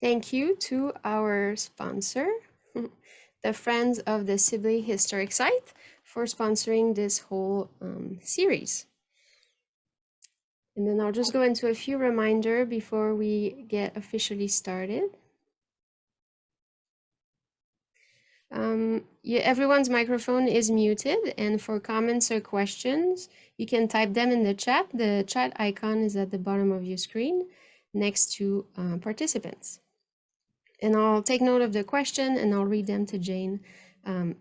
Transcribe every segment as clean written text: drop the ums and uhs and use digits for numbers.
Thank you to our sponsor, the Friends of the Sibley Historic Site, for sponsoring this whole series. And then I'll just go into a few reminders before we get officially started. Everyone's microphone is muted, and for comments or questions, you can type them in the chat. The chat icon is at the bottom of your screen next to participants. And I'll take note of the question and I'll read them to Jane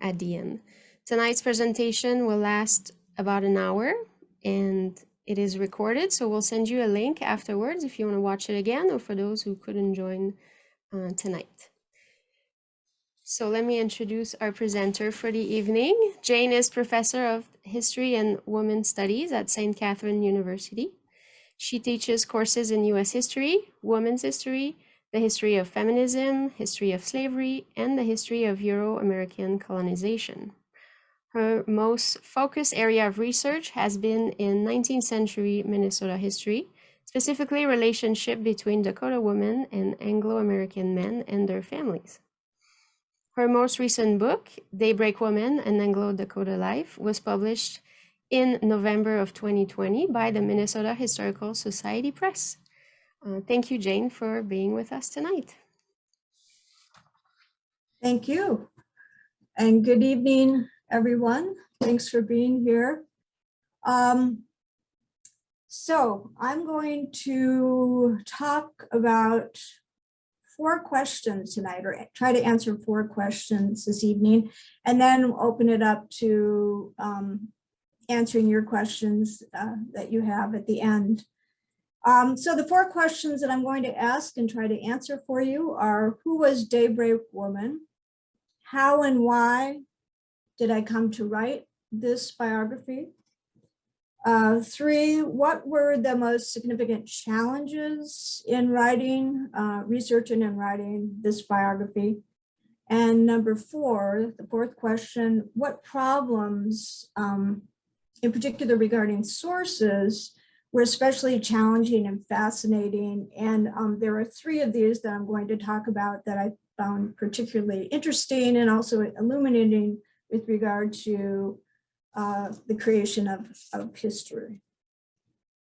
at the end. Tonight's presentation will last about an hour and it is recorded, so we'll send you a link afterwards if you want to watch it again or for those who couldn't join tonight. So let me introduce our presenter for the evening. Jane is Professor of History and Women's Studies at St. Catherine University. She teaches courses in U.S. history, women's history, the history of feminism, history of slavery, and the history of Euro-American colonization. Her most focused area of research has been in 19th century Minnesota history, specifically relationship between Dakota women and Anglo-American men and their families. Her most recent book, Daybreak Woman, An Anglo-Dakota Life, was published in November of 2020 by the Minnesota Historical Society Press. Thank you, Jane, for being with us tonight. Thank you. And good evening, everyone. Thanks for being here. So I'm going to talk about 4 questions tonight, or try to answer 4 questions this evening, and then open it up to answering your questions that you have at the end. So the 4 questions that I'm going to ask and try to answer for you are: who was Daybreak Woman? How and why did I come to write this biography? 3, what were the most significant challenges in writing, researching and writing this biography? And number 4, the 4th question, what problems, in particular regarding sources, were especially challenging and fascinating? And there are 3 of these that I'm going to talk about that I found particularly interesting and also illuminating with regard to the creation of history.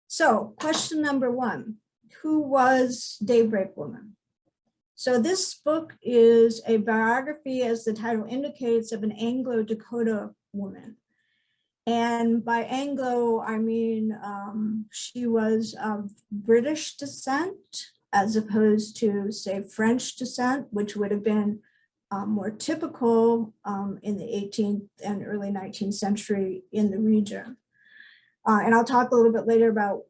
So question number 1, who was Daybreak Woman? So this book is a biography, as the title indicates, of an Anglo-Dakota woman. And by Anglo, I mean she was of British descent, as opposed to, say, French descent, which would have been more typical in the 18th and early 19th century in the region. And I'll talk a little bit later about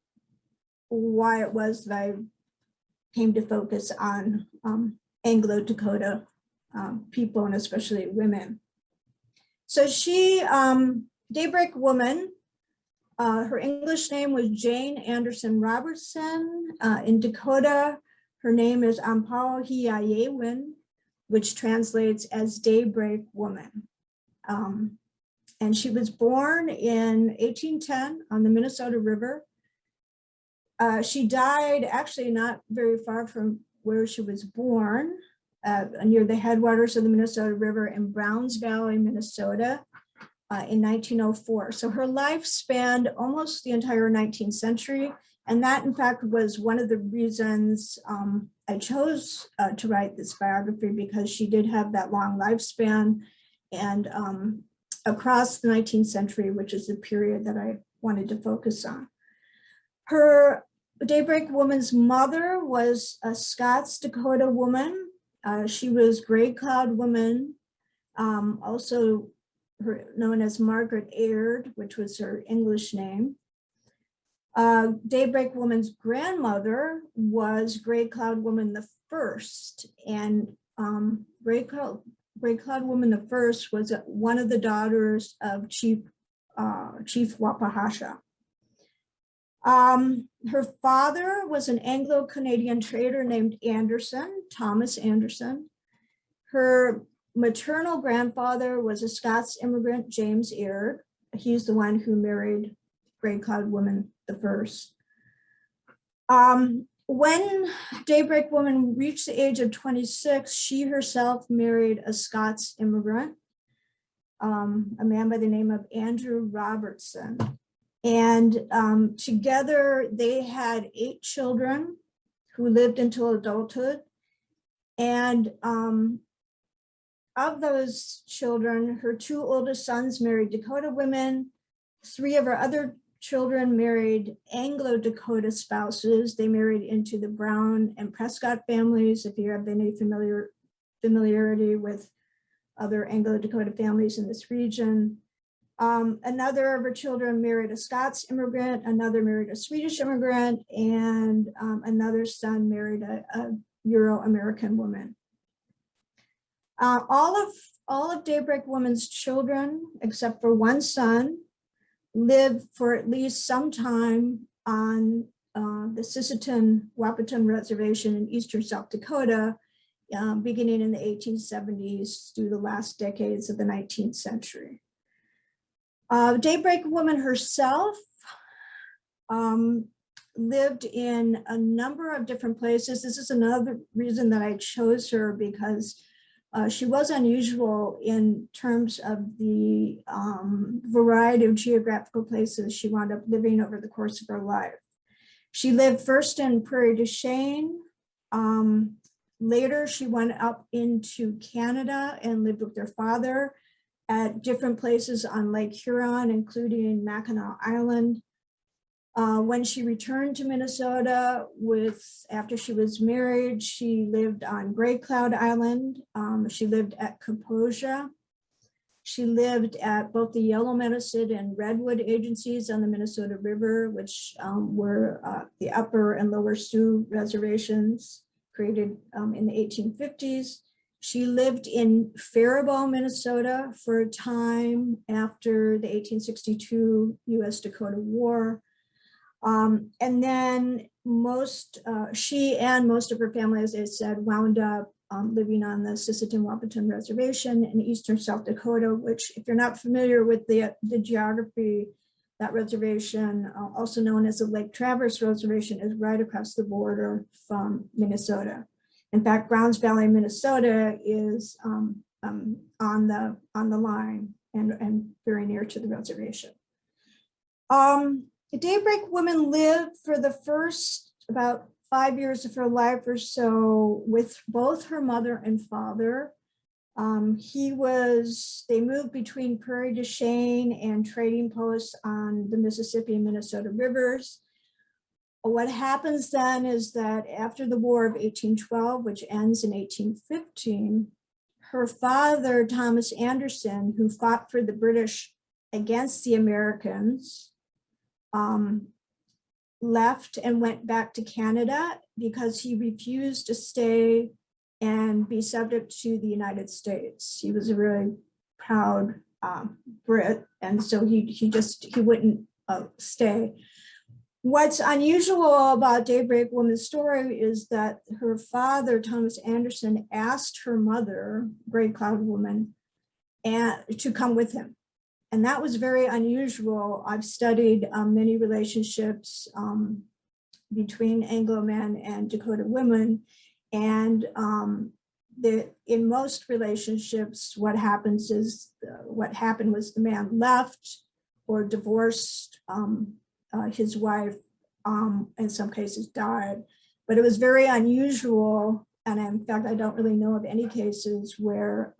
why it was that I came to focus on Anglo-Dakota people, and especially women. So she, Daybreak Woman, her English name was Jane Anderson Robertson. In Dakota, her name is Ampao Hiayewin, which translates as Daybreak Woman. And she was born in 1810 on the Minnesota River. She died actually not very far from where she was born, near the headwaters of the Minnesota River in Browns Valley, Minnesota, in 1904. So her life spanned almost the entire 19th century. And that, in fact, was one of the reasons I chose to write this biography, because she did have that long lifespan and across the 19th century, which is the period that I wanted to focus on. Her Daybreak Woman's mother was a Scots Dakota woman. She was Gray Cloud Woman, also known as Margaret Aird, which was her English name. Daybreak Woman's grandmother was Gray Cloud Woman the First, and Gray Cloud Woman the First was one of the daughters of Chief Wapahasha. Her father was an Anglo-Canadian trader named Anderson, Thomas Anderson. Her maternal grandfather was a Scots immigrant, James Aird. He's the one who married Gray Cloud Woman the First. When Daybreak Woman reached the age of 26, she herself married a Scots immigrant, a man by the name of Andrew Robertson. And together they had 8 children who lived until adulthood. And of those children, her 2 oldest sons married Dakota women. 3 of her other children married Anglo-Dakota spouses. They married into the Brown and Prescott families, if you have any familiarity with other Anglo-Dakota families in this region. Another of her children married a Scots immigrant, another married a Swedish immigrant, and another son married a Euro-American woman. All of Daybreak Woman's children, except for one son, lived for at least some time on the Sisseton-Wahpeton Reservation in eastern South Dakota, beginning in the 1870s through the last decades of the 19th century. Daybreak Woman herself lived in a number of different places. This is another reason that I chose her, because she was unusual in terms of the variety of geographical places she wound up living over the course of her life. She lived first in Prairie du Chien. Later, she went up into Canada and lived with her father at different places on Lake Huron, including Mackinac Island. When she returned to Minnesota after she was married, she lived on Gray Cloud Island. She lived at Kaposia. She lived at both the Yellow Medicine and Redwood agencies on the Minnesota River, which were the Upper and Lower Sioux reservations created in the 1850s. She lived in Faribault, Minnesota for a time after the 1862 US-Dakota War. And then she and most of her family, as I said, wound up living on the Sisseton-Wahpeton Reservation in eastern South Dakota, which, if you're not familiar with the geography, that reservation, also known as the Lake Traverse Reservation, is right across the border from Minnesota. In fact, Browns Valley, Minnesota is on the line and very near to the reservation. Daybreak Woman lived for the first about 5 years of her life or so with both her mother and father. They moved between Prairie du Chien and trading posts on the Mississippi and Minnesota rivers. What happens then is that after the War of 1812, which ends in 1815, her father, Thomas Anderson, who fought for the British against the Americans, left and went back to Canada because he refused to stay and be subject to the United States. He was a really proud Brit, and so he wouldn't stay. What's unusual about Daybreak Woman's story is that her father, Thomas Anderson, asked her mother, Gray Cloud Woman, to come with him. And that was very unusual. I've studied many relationships between Anglo men and Dakota women. And in most relationships, what happened was the man left or divorced his wife, in some cases died. But it was very unusual. And in fact, I don't really know of any cases where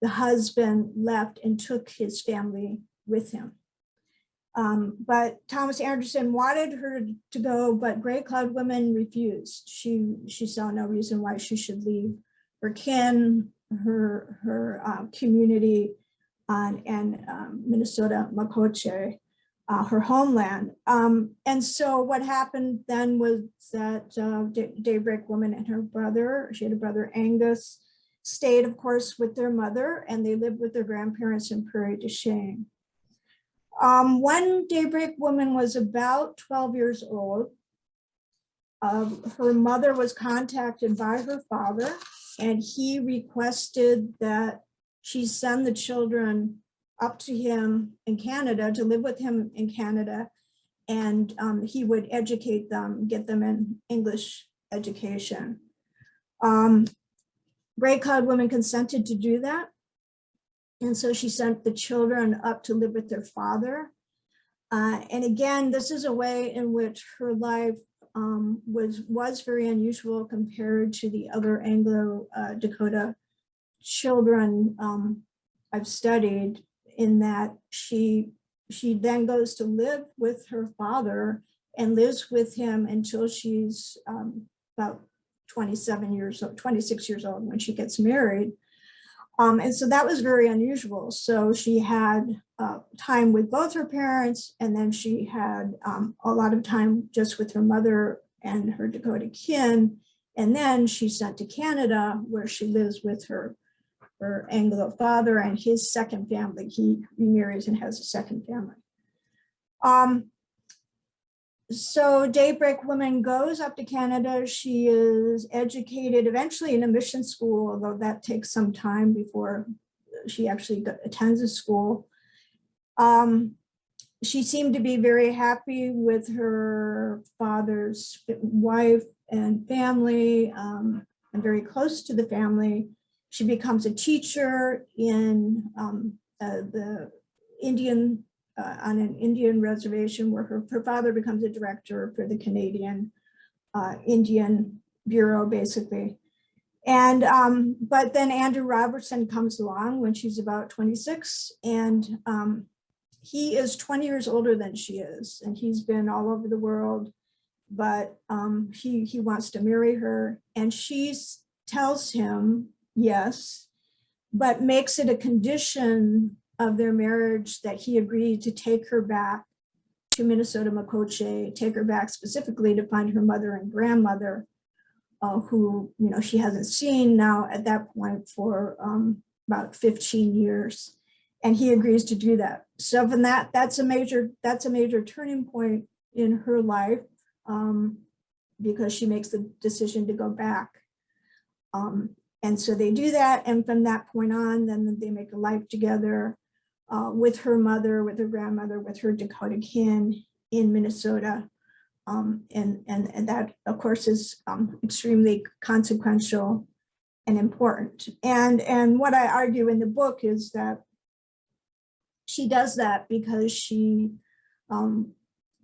the husband left and took his family with him. But Thomas Anderson wanted her to go, but Gray Cloud Woman refused. She saw no reason why she should leave her kin, her community, and Minnesota Makoche, her homeland. And so what happened then was that Daybreak Woman and her brother, she had a brother Angus, stayed, of course, with their mother, and they lived with their grandparents in Prairie du Chien. When Daybreak Woman was about 12 years old, her mother was contacted by her father, and he requested that she send the children up to him in Canada, to live with him in Canada, and he would educate them, get them an English education. Gray Cloud Woman consented to do that. And so she sent the children up to live with their father. And again, this is a way in which her life was very unusual compared to the other Anglo-Dakota children I've studied, in that she then goes to live with her father and lives with him until she's about 26 years old when she gets married. And so that was very unusual. So she had time with both her parents, and then she had a lot of time just with her mother and her Dakota kin. And then she's sent to Canada, where she lives with her Anglo father and his second family. He remarries and has a second family. So Daybreak Woman goes up to Canada. She is educated eventually in a mission school, although that takes some time before she actually attends a school. She seemed to be very happy with her father's wife and family, and very close to the family. She becomes a teacher in the Indian on an Indian reservation, where her father becomes a director for the Canadian Indian Bureau, basically. And but then Andrew Robertson comes along when she's about 26, and he is 20 years older than she is, and he's been all over the world, but he wants to marry her, and she tells him yes, but makes it a condition of their marriage that he agreed to take her back to Minnesota Makoche, take her back specifically to find her mother and grandmother, who she hasn't seen now at that point for about 15 years, and he agrees to do that. So from that's a major turning point in her life, because she makes the decision to go back. And so they do that, and from that point on, then they make a life together with her mother, with her grandmother, with her Dakota kin in Minnesota. And that, of course, is extremely consequential and important. And what I argue in the book is that she does that because she,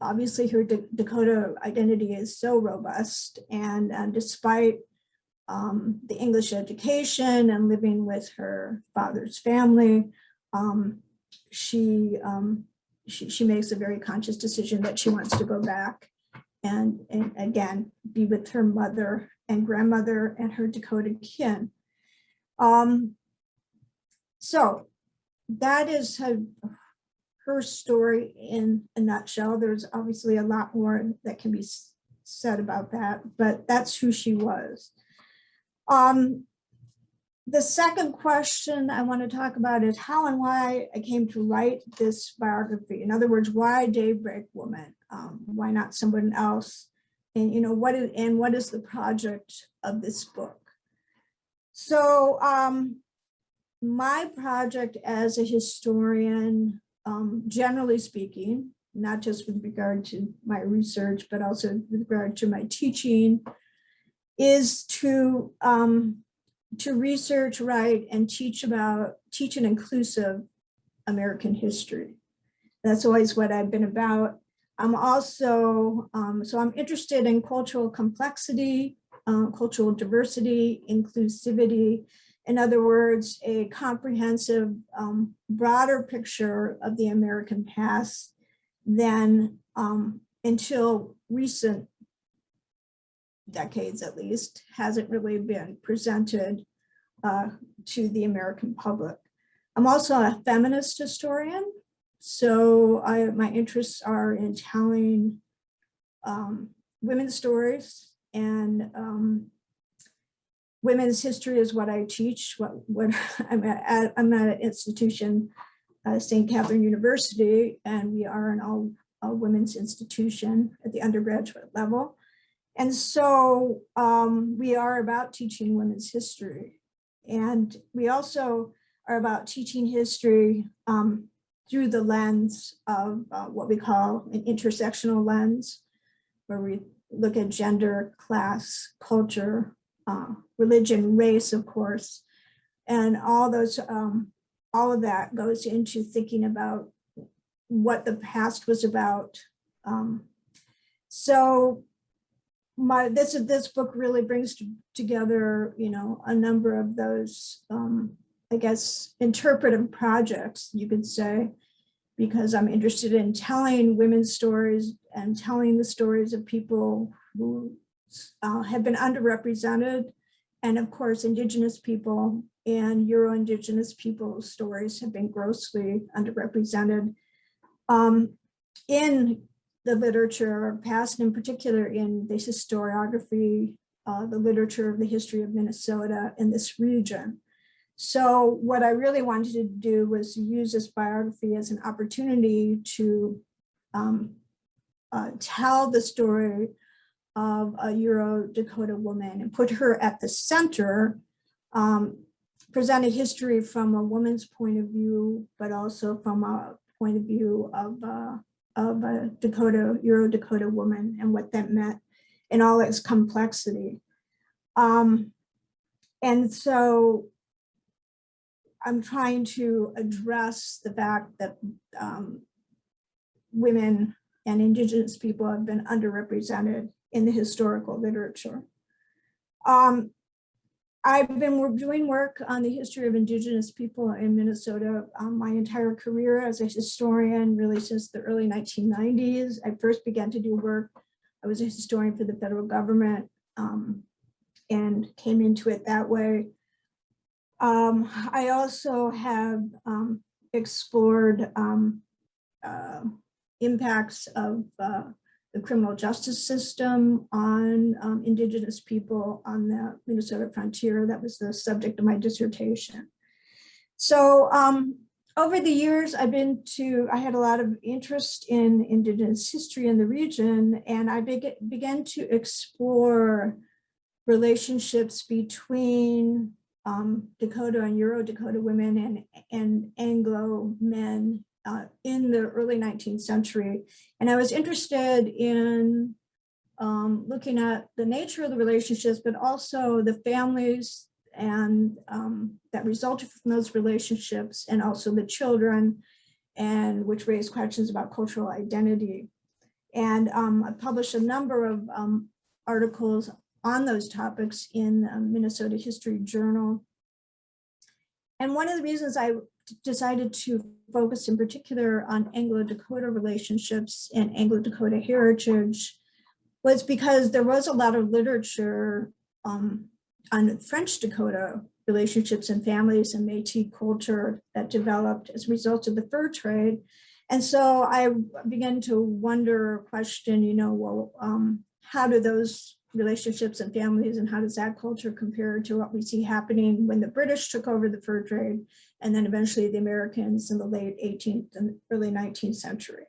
obviously her Dakota identity is so robust, and despite the English education and living with her father's family, she makes a very conscious decision that she wants to go back and again be with her mother and grandmother and her Dakota kin. So that is her story in a nutshell. There's obviously a lot more that can be said about that, but that's who she was. The second question I want to talk about is how and why I came to write this biography. In other words, why Daybreak Woman? Why not someone else? And what is the project of this book? So my project as a historian, generally speaking, not just with regard to my research, but also with regard to my teaching, is to research, write, and teach an inclusive American history. That's always what I've been about. I'm also, so I'm interested in cultural complexity, cultural diversity, inclusivity. In other words, a comprehensive, broader picture of the American past than until recent decades, at least, hasn't really been presented to the American public. I'm also a feminist historian, so my interests are in telling women's stories, and women's history is what I teach. What I'm at an institution, St. Catherine University, and we are an all women's institution at the undergraduate level. And so we are about teaching women's history. And we also are about teaching history through the lens of what we call an intersectional lens, where we look at gender, class, culture, religion, race, of course, and all those, all of that goes into thinking about what the past was about. So this book really brings together, a number of those, I guess, interpretive projects, you could say, because I'm interested in telling women's stories and telling the stories of people who have been underrepresented. And of course, Indigenous people and Euro-Indigenous people's stories have been grossly underrepresented in the literature, past and in particular in the historiography, the literature of the history of Minnesota in this region. So what I really wanted to do was use this biography as an opportunity to tell the story of a Euro-Dakota woman and put her at the center, present a history from a woman's point of view, but also from a point of view of a Euro-Dakota woman and what that meant in all its complexity. And so I'm trying to address the fact that women and Indigenous people have been underrepresented in the historical literature. I've been doing work on the history of Indigenous people in Minnesota my entire career as a historian, really since the early 1990s. I first began to do work. I was a historian for the federal government and came into it that way. I also have explored impacts of the criminal justice system on Indigenous people on the Minnesota frontier. That was the subject of my dissertation. So over the years, I had a lot of interest in Indigenous history in the region, and I began to explore relationships between Dakota and Euro-Dakota women and Anglo men in the early 19th century. And I was interested in looking at the nature of the relationships, but also the families and that resulted from those relationships, and also the children, and which raised questions about cultural identity. And I published a number of articles on those topics in Minnesota History Journal. And one of the reasons I decided to focus in particular on Anglo-Dakota relationships and Anglo-Dakota heritage was because there was a lot of literature on French Dakota relationships and families and Métis culture that developed as a result of the fur trade. And so I began to wonder, question, how do those relationships and families, and how does that culture compare to what we see happening when the British took over the fur trade, and then eventually the Americans in the late 18th and early 19th century.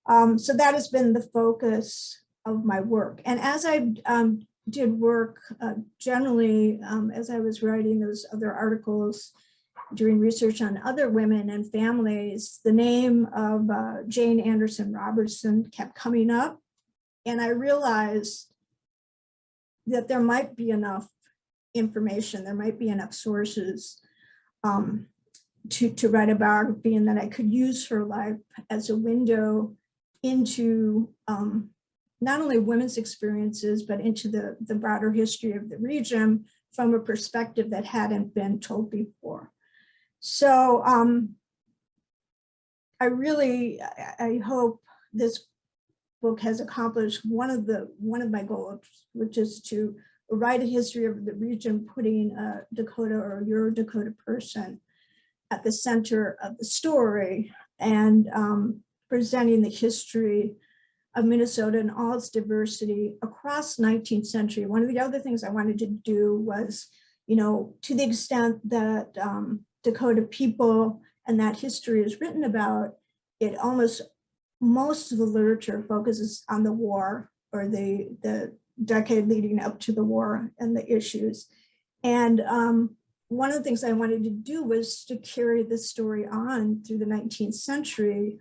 So that has been the focus of my work. And as I did work generally, as I was writing those other articles, doing research on other women and families, the name of Jane Anderson Robertson kept coming up. And I realized that there might be enough information, there might be enough sources to write a biography, and that I could use her life as a window into not only women's experiences, but into the broader history of the region from a perspective that hadn't been told before. So I hope this book has accomplished one of my goals, which is to write a history of the region, putting a Dakota or Euro-Dakota person at the center of the story, and presenting the history of Minnesota and all its diversity across 19th century. One of the other things I wanted to do was, to the extent that Dakota people and that history is written about, most of the literature focuses on the war, or the decade leading up to the war and the issues. And one of the things I wanted to do was to carry this story on through the 19th century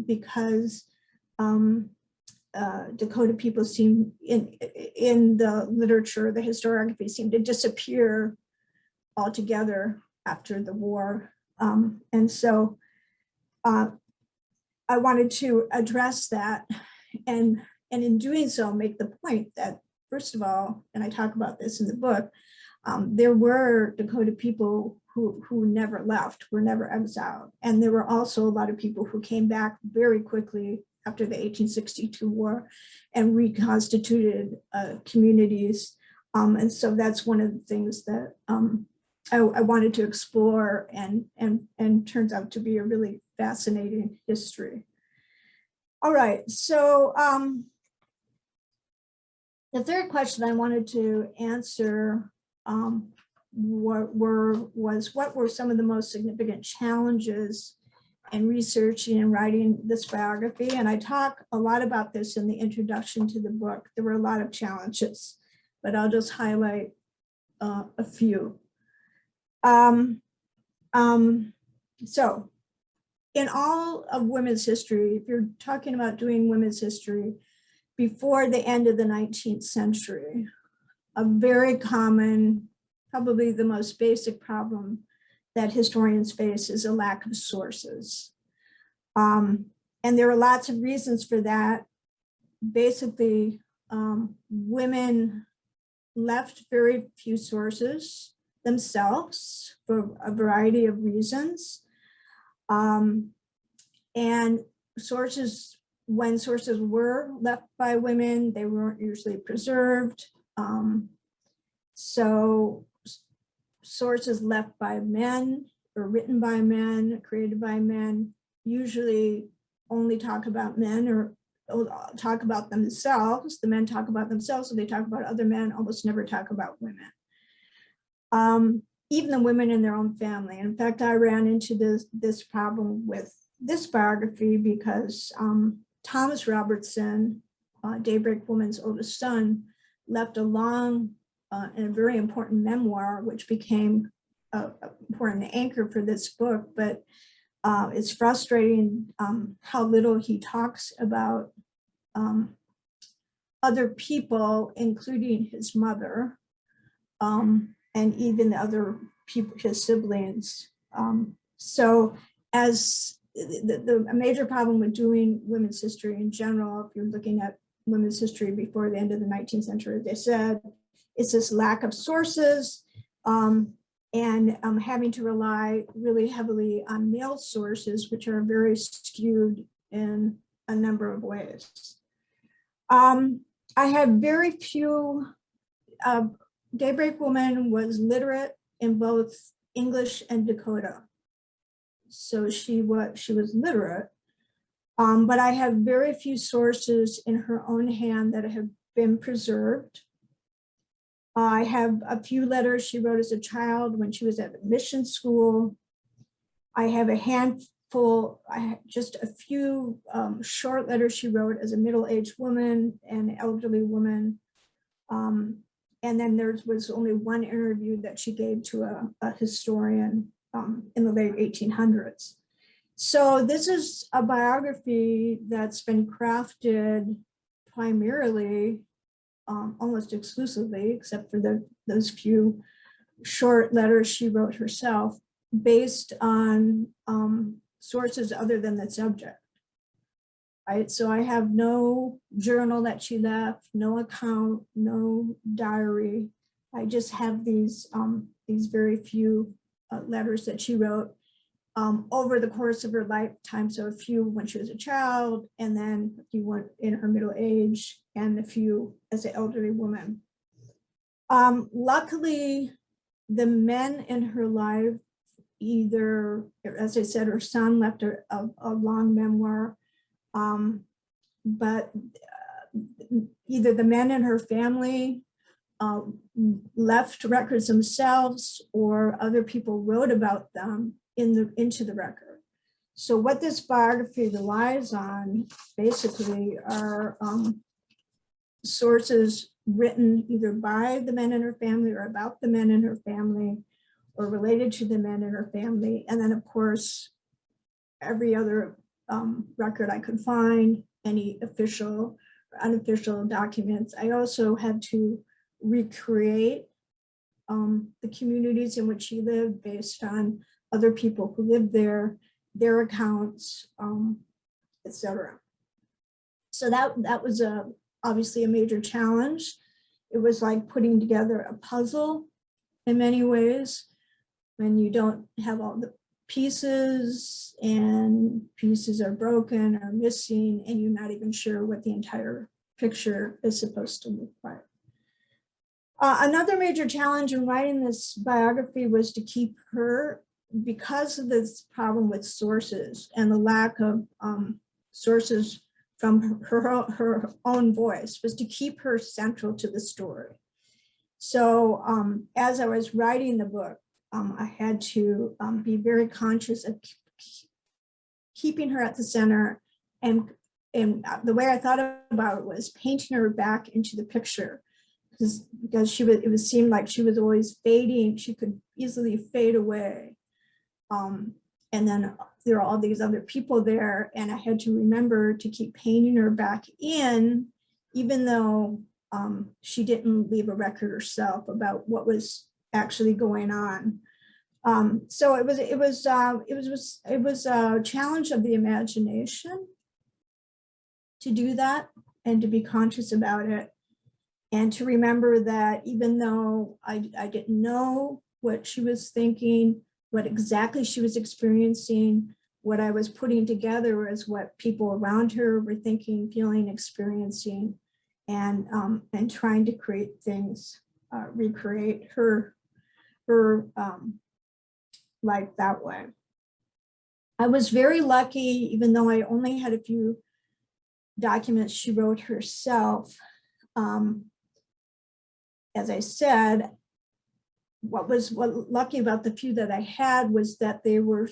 because Dakota people seem in the literature, the historiography seemed to disappear altogether after the war. And so I wanted to address that and in doing so make the point that, first of all, and I talk about this in the book, there were Dakota people who never left, were never exiled. And there were also a lot of people who came back very quickly after the 1862 war and reconstituted communities. And so that's one of the things that I wanted to explore and turns out to be a really fascinating history. All right, so the third question I wanted to answer what were some of the most significant challenges in researching and writing this biography? And I talk a lot about this in the introduction to the book. There were a lot of challenges, but I'll just highlight a few. So in all of women's history, if you're talking about doing women's history before the end of the 19th century, a very common, probably the most basic problem that historians face is a lack of sources. And there are lots of reasons for that. Basically, women left very few sources themselves for a variety of reasons. And sources, when sources were left by women, they weren't usually preserved. So sources left by men or written by men, created by men, usually only talk about men or talk about themselves. The men talk about themselves, so they talk about other men, almost never talk about women. Even the women in their own family. In fact, I ran into this problem with this biography because Thomas Robertson, Daybreak Woman's oldest son, left a long and a very important memoir, which became an important anchor for this book. But it's frustrating how little he talks about other people, including his mother, and even the other people, his siblings. So as the major problem with doing women's history in general, if you're looking at women's history before the end of the 19th century, they said, it's this lack of sources and having to rely really heavily on male sources, which are very skewed in a number of ways. I have very few, Daybreak Woman was literate in both English and Dakota. So she was literate, but I have very few sources in her own hand that have been preserved. I have a few letters she wrote as a child when she was at mission school. I have a handful, just a few short letters she wrote as a middle-aged woman and elderly woman. And then there was only one interview that she gave to a historian in the late 1800s. So this is a biography that's been crafted primarily, almost exclusively, except for those few short letters she wrote herself, based on sources other than the subject. Right, so I have no journal that she left, no account, no diary. I just have these very few letters that she wrote over the course of her lifetime. So a few when she was a child, and then a few went in her middle age, and a few as an elderly woman. Luckily, the men in her life, either, as I said, her son left a long memoir, but either the men in her family left records themselves, or other people wrote about them into the record. So what this biography relies on basically are sources written either by the men in her family or about the men in her family, or related to the men in her family. And then, of course, every other record I could find, any official or unofficial documents. I also had to recreate the communities in which she lived based on other people who lived there, their accounts, etc. So that was obviously a major challenge. It was like putting together a puzzle in many ways when you don't have all the pieces and pieces are broken or missing and you're not even sure what the entire picture is supposed to look like. Another major challenge in writing this biography was to keep her, because of this problem with sources and the lack of sources from her own voice, was to keep her central to the story. So as I was writing the book, I had to be very conscious of keeping her at the center. And the way I thought about it was painting her back into the picture, because it seemed like she was always fading. She could easily fade away. And then there are all these other people there, and I had to remember to keep painting her back in, even though she didn't leave a record herself about what was actually going on. So it was a challenge of the imagination to do that and to be conscious about it, and to remember that even though I didn't know what she was thinking, what exactly she was experiencing, what I was putting together is what people around her were thinking, feeling, experiencing, and trying to create things, recreate her life that way. I was very lucky, even though I only had a few documents she wrote herself. As I said, what lucky about the few that I had was that they were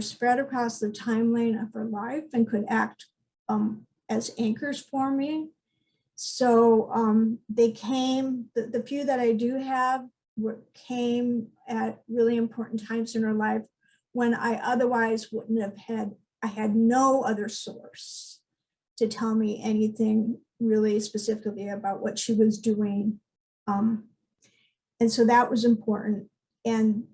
spread across the timeline of her life and could act as anchors for me. So they came, the few that I do have came at really important times in her life when I otherwise wouldn't have had, I had no other source to tell me anything really specifically about what she was doing. And so that was important. And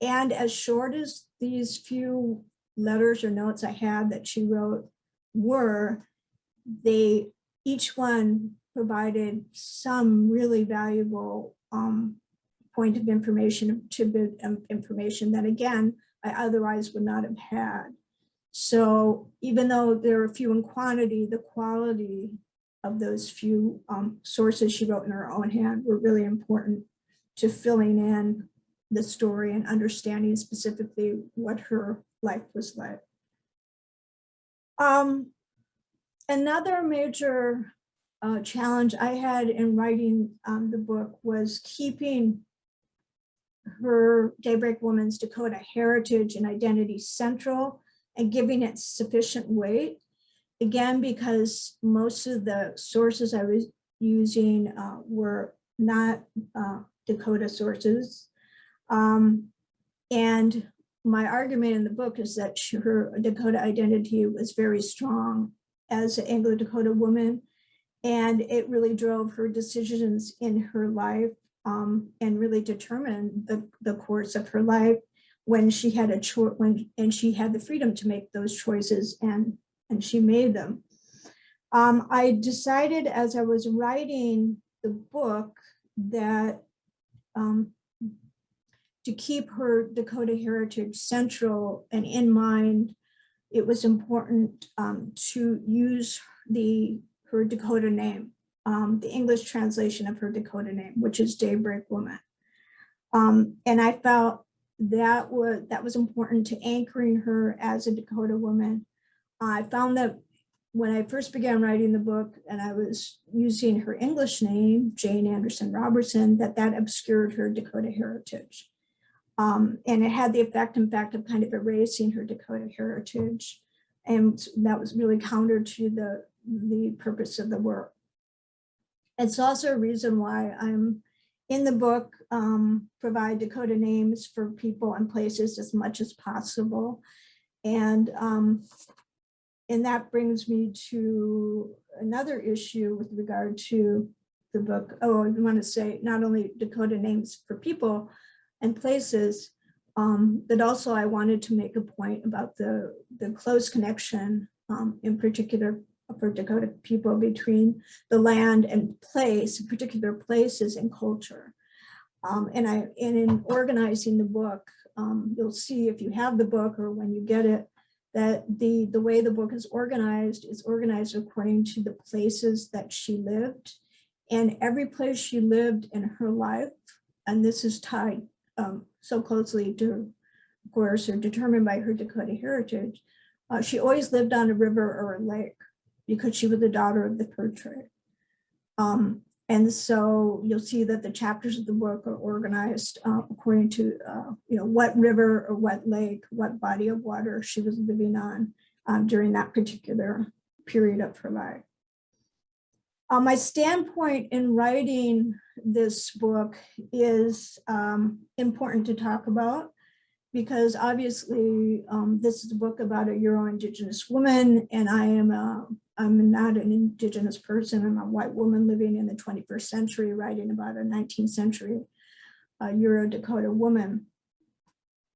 as short as these few letters or notes I had that she wrote were, each one provided some really valuable point of information, tidbit of information that, again, I otherwise would not have had. So even though there are few in quantity, the quality of those few sources she wrote in her own hand were really important to filling in the story and understanding specifically what her life was like. Another major challenge I had in writing the book was keeping her Daybreak Woman's Dakota heritage and identity central and giving it sufficient weight. Again, because most of the sources I was using were not Dakota sources. And my argument in the book is that her Dakota identity was very strong as an Anglo-Dakota woman, and it really drove her decisions in her life and really determined the course of her life when she had a choice, and she had the freedom to make those choices, and she made them. I decided as I was writing the book that to keep her Dakota heritage central and in mind, it was important to use her Dakota name, the English translation of her Dakota name, which is Daybreak Woman. And I felt that was important to anchoring her as a Dakota woman. I found that when I first began writing the book and I was using her English name, Jane Anderson Robertson, that obscured her Dakota heritage. And it had the effect, in fact, of kind of erasing her Dakota heritage. And that was really counter to the purpose of the work. It's also a reason why I'm in the book, provide Dakota names for people and places as much as possible. And that brings me to another issue with regard to the book. Oh, I want to say not only Dakota names for people and places, but also I wanted to make a point about the close connection, in particular for Dakota people, between the land and place, particular places and culture. And in organizing the book, you'll see if you have the book or when you get it, that the way the book is organized according to the places that she lived. And every place she lived in her life, and this is tied so closely to, of course, or determined by her Dakota heritage, she always lived on a river or a lake because she was the daughter of the fur trade. And so you'll see that the chapters of the book are organized according to, what river or what lake, what body of water she was living on during that particular period of her life. My standpoint in writing this book is important to talk about because obviously this is a book about a Euro-Indigenous woman, and I'm not an Indigenous person. I'm a white woman living in the 21st century, writing about a 19th century Euro-Dakota woman.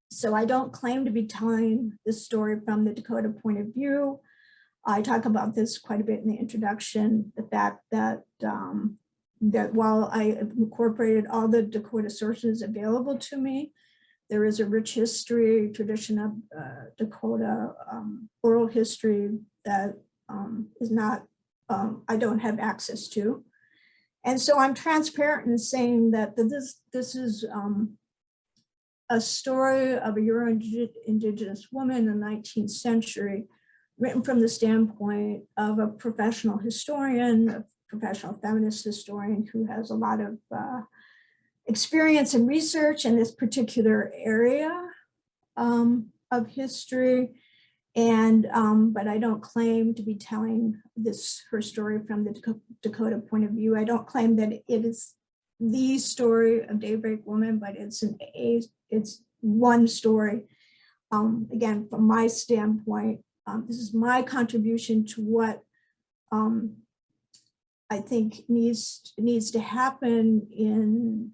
So I don't claim to be telling this story from the Dakota point of view. I talk about this quite a bit in the introduction, the fact that while I incorporated all the Dakota sources available to me, there is a rich history, tradition of Dakota oral history that is not, I don't have access to. And so I'm transparent in saying that this is a story of a Euro-Indigenous woman in the 19th century, written from the standpoint of a professional historian, a professional feminist historian who has a lot of experience and research in this particular area of history. And but I don't claim to be telling her story from the Dakota point of view. I don't claim that it is the story of Daybreak Woman, but it's one story. Again, from my standpoint, this is my contribution to what I think needs to happen in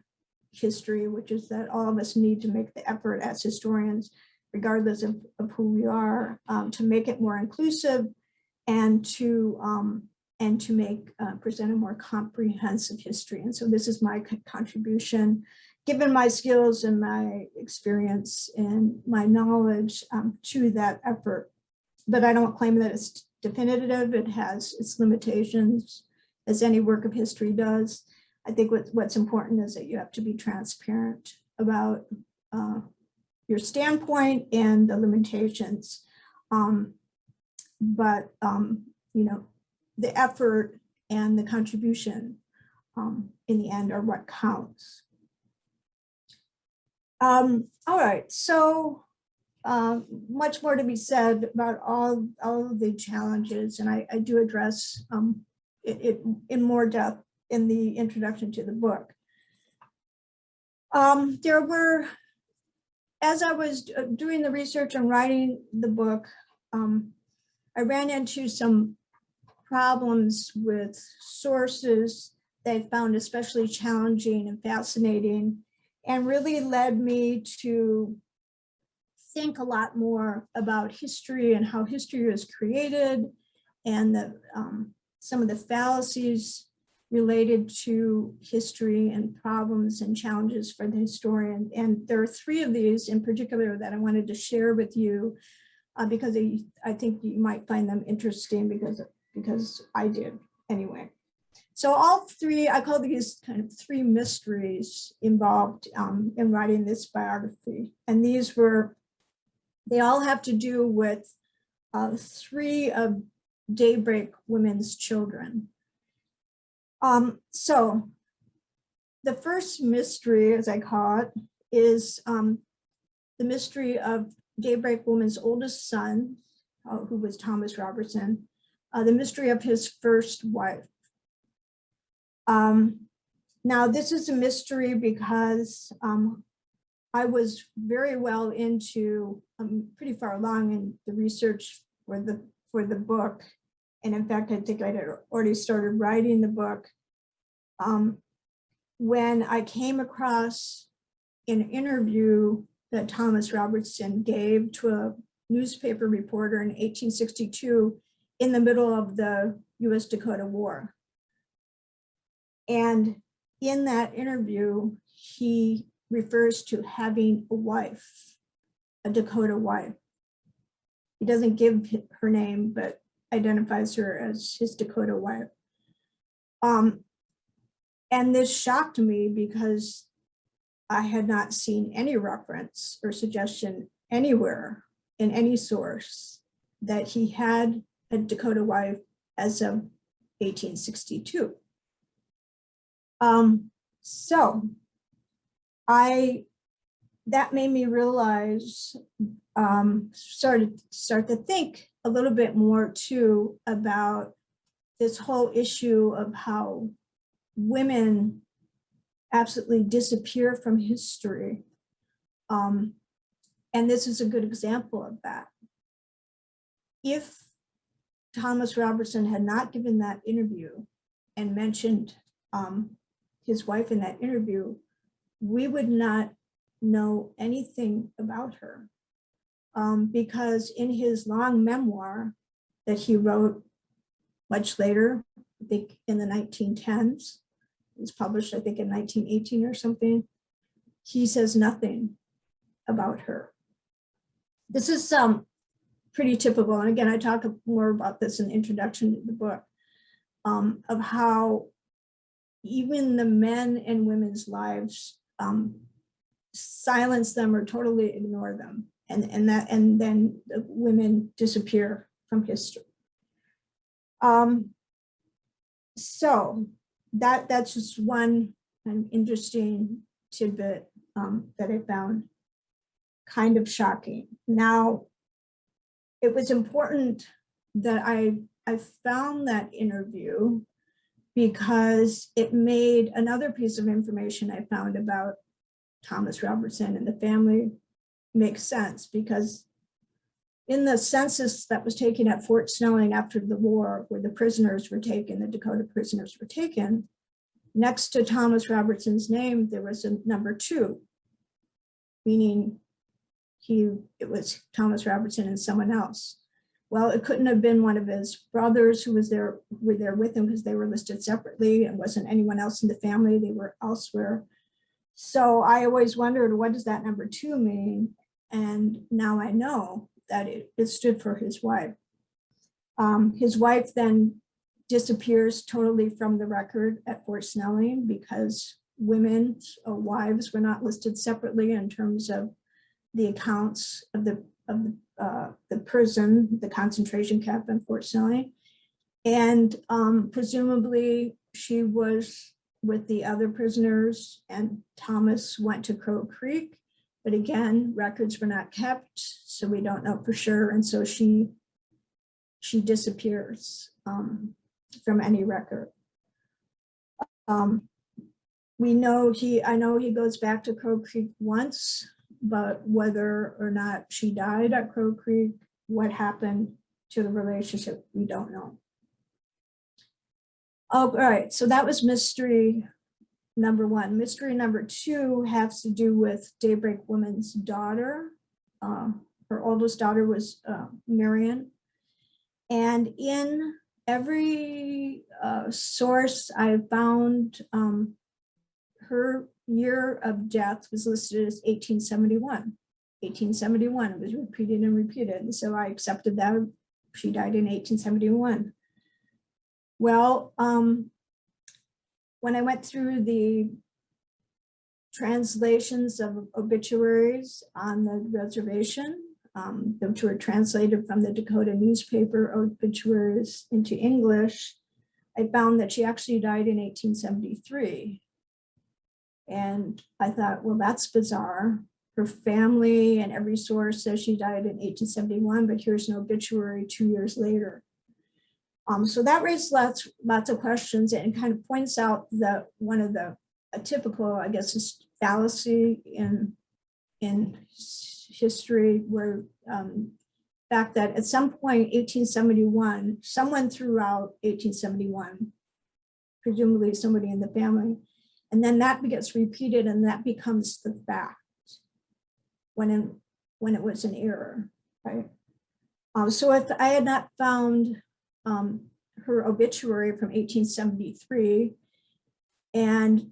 history, which is that all of us need to make the effort as historians, regardless of who we are, to make it more inclusive and to present a more comprehensive history. And so this is my contribution, given my skills and my experience and my knowledge to that effort. But I don't claim that it's definitive. It has its limitations, as any work of history does. I think what's important is that you have to be transparent about your standpoint and the limitations. But the effort and the contribution in the end are what counts. All right, so much more to be said about all of the challenges, and I do address it in more depth in the introduction to the book. There were, as I was doing the research and writing the book, I ran into some problems with sources that I found especially challenging and fascinating, and really led me to think a lot more about history and how history was created, and some of the fallacies related to history and problems and challenges for the historian. And there are three of these in particular that I wanted to share with you because I think you might find them interesting because I did anyway. So all three, I call these kind of three mysteries involved in writing this biography. And they all have to do with three of Daybreak Women's children. So the first mystery, as I call it, is the mystery of Daybreak Woman's oldest son, who was Thomas Robertson, the mystery of his first wife. Now, this is a mystery because I was very well into, pretty far along in the research for the book. And in fact, I think I had already started writing the book when I came across an interview that Thomas Robertson gave to a newspaper reporter in 1862 in the middle of the US Dakota War. And in that interview, he refers to having a wife, a Dakota wife. He doesn't give her name, but identifies her as his Dakota wife. And this shocked me because I had not seen any reference or suggestion anywhere in any source that he had a Dakota wife as of 1862. So that made me realize, start to think a little bit more too about this whole issue of how women absolutely disappear from history. And this is a good example of that. If Thomas Robertson had not given that interview and mentioned his wife in that interview, we would not know anything about her. Because in his long memoir that he wrote much later, I think in the 1910s, it was published, I think in 1918 or something, he says nothing about her. This is pretty typical, and again, I talk more about this in the introduction to the book, of how even the men in women's lives silence them or totally ignore them, and then the women disappear from history. So that's just one interesting tidbit that I found kind of shocking. Now, it was important that I found that interview because it made another piece of information I found about Thomas Robertson and the family make sense, because in the census that was taken at Fort Snelling after the war, where the prisoners were taken, the Dakota prisoners were taken, next to Thomas Robertson's name, there was a number 2, meaning it was Thomas Robertson and someone else. Well, it couldn't have been one of his brothers who were there with him, because they were listed separately, and wasn't anyone else in the family, they were elsewhere. So I always wondered, what does that number 2 mean? And now I know that it stood for his wife. His wife then disappears totally from the record at Fort Snelling because women's wives were not listed separately in terms of the accounts of the prison, the concentration camp in Fort Snelling. And presumably she was with the other prisoners, and Thomas went to Crow Creek. But again, records were not kept, so we don't know for sure. And so she disappears from any record. I know he goes back to Crow Creek once, but whether or not she died at Crow Creek, what happened to the relationship, we don't know. All right, so that was mystery number 1. Mystery number 2 has to do with Daybreak Woman's daughter. Her oldest daughter was Marion. And in every source I found, her year of death was listed as 1871. 1871, it was repeated and repeated. And so I accepted that she died in 1871. Well, when I went through the translations of obituaries on the reservation, which were translated from the Dakota newspaper obituaries into English, I found that she actually died in 1873. And I thought, well, that's bizarre. Her family and every source says she died in 1871, but here's an obituary 2 years later. So that raised lots of questions, and kind of points out that one of the a typical, I guess, fallacy in history, where fact that at some point, 1871, someone threw out 1871, presumably somebody in the family, and then that gets repeated, and that becomes the fact when it was an error, right? So if I had not found her obituary from 1873, and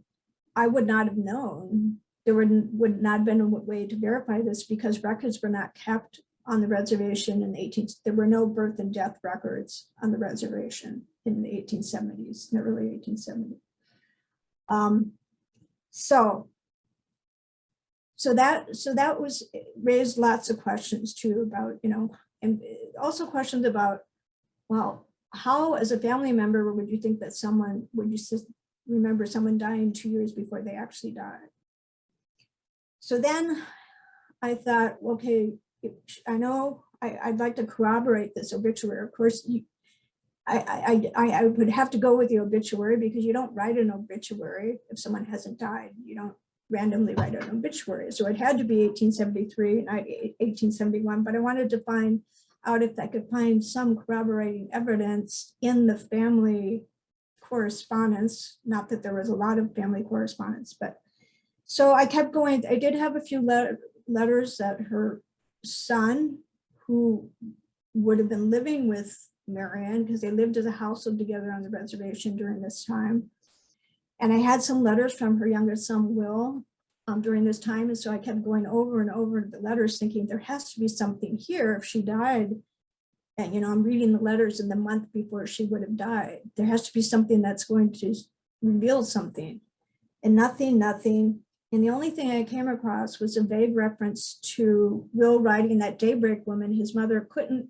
I would not have known, there would not have been a way to verify this, because records were not kept on the reservation in there were no birth and death records on the reservation in the 1870s, in the early 1870s. So that was raised lots of questions too about, and also questions about, well, how as a family member would you think that would you remember someone dying 2 years before they actually died? So then I thought, okay, I know I'd like to corroborate this obituary. Of course, I would have to go with the obituary, because you don't write an obituary if someone hasn't died. You don't randomly write an obituary. So it had to be 1873, not 1871, but I wanted to find out if I could find some corroborating evidence in the family correspondence. Not that there was a lot of family correspondence, but so I kept going. I did have a few letters that her son, who would have been living with Marion, because they lived as a household together on the reservation during this time. And I had some letters from her youngest son, Will, during this time. And so I kept going over and over the letters, thinking there has to be something here if she died. And, I'm reading the letters in the month before she would have died. There has to be something that's going to reveal something. And nothing. And the only thing I came across was a vague reference to Will writing that Daybreak Woman, his mother, couldn't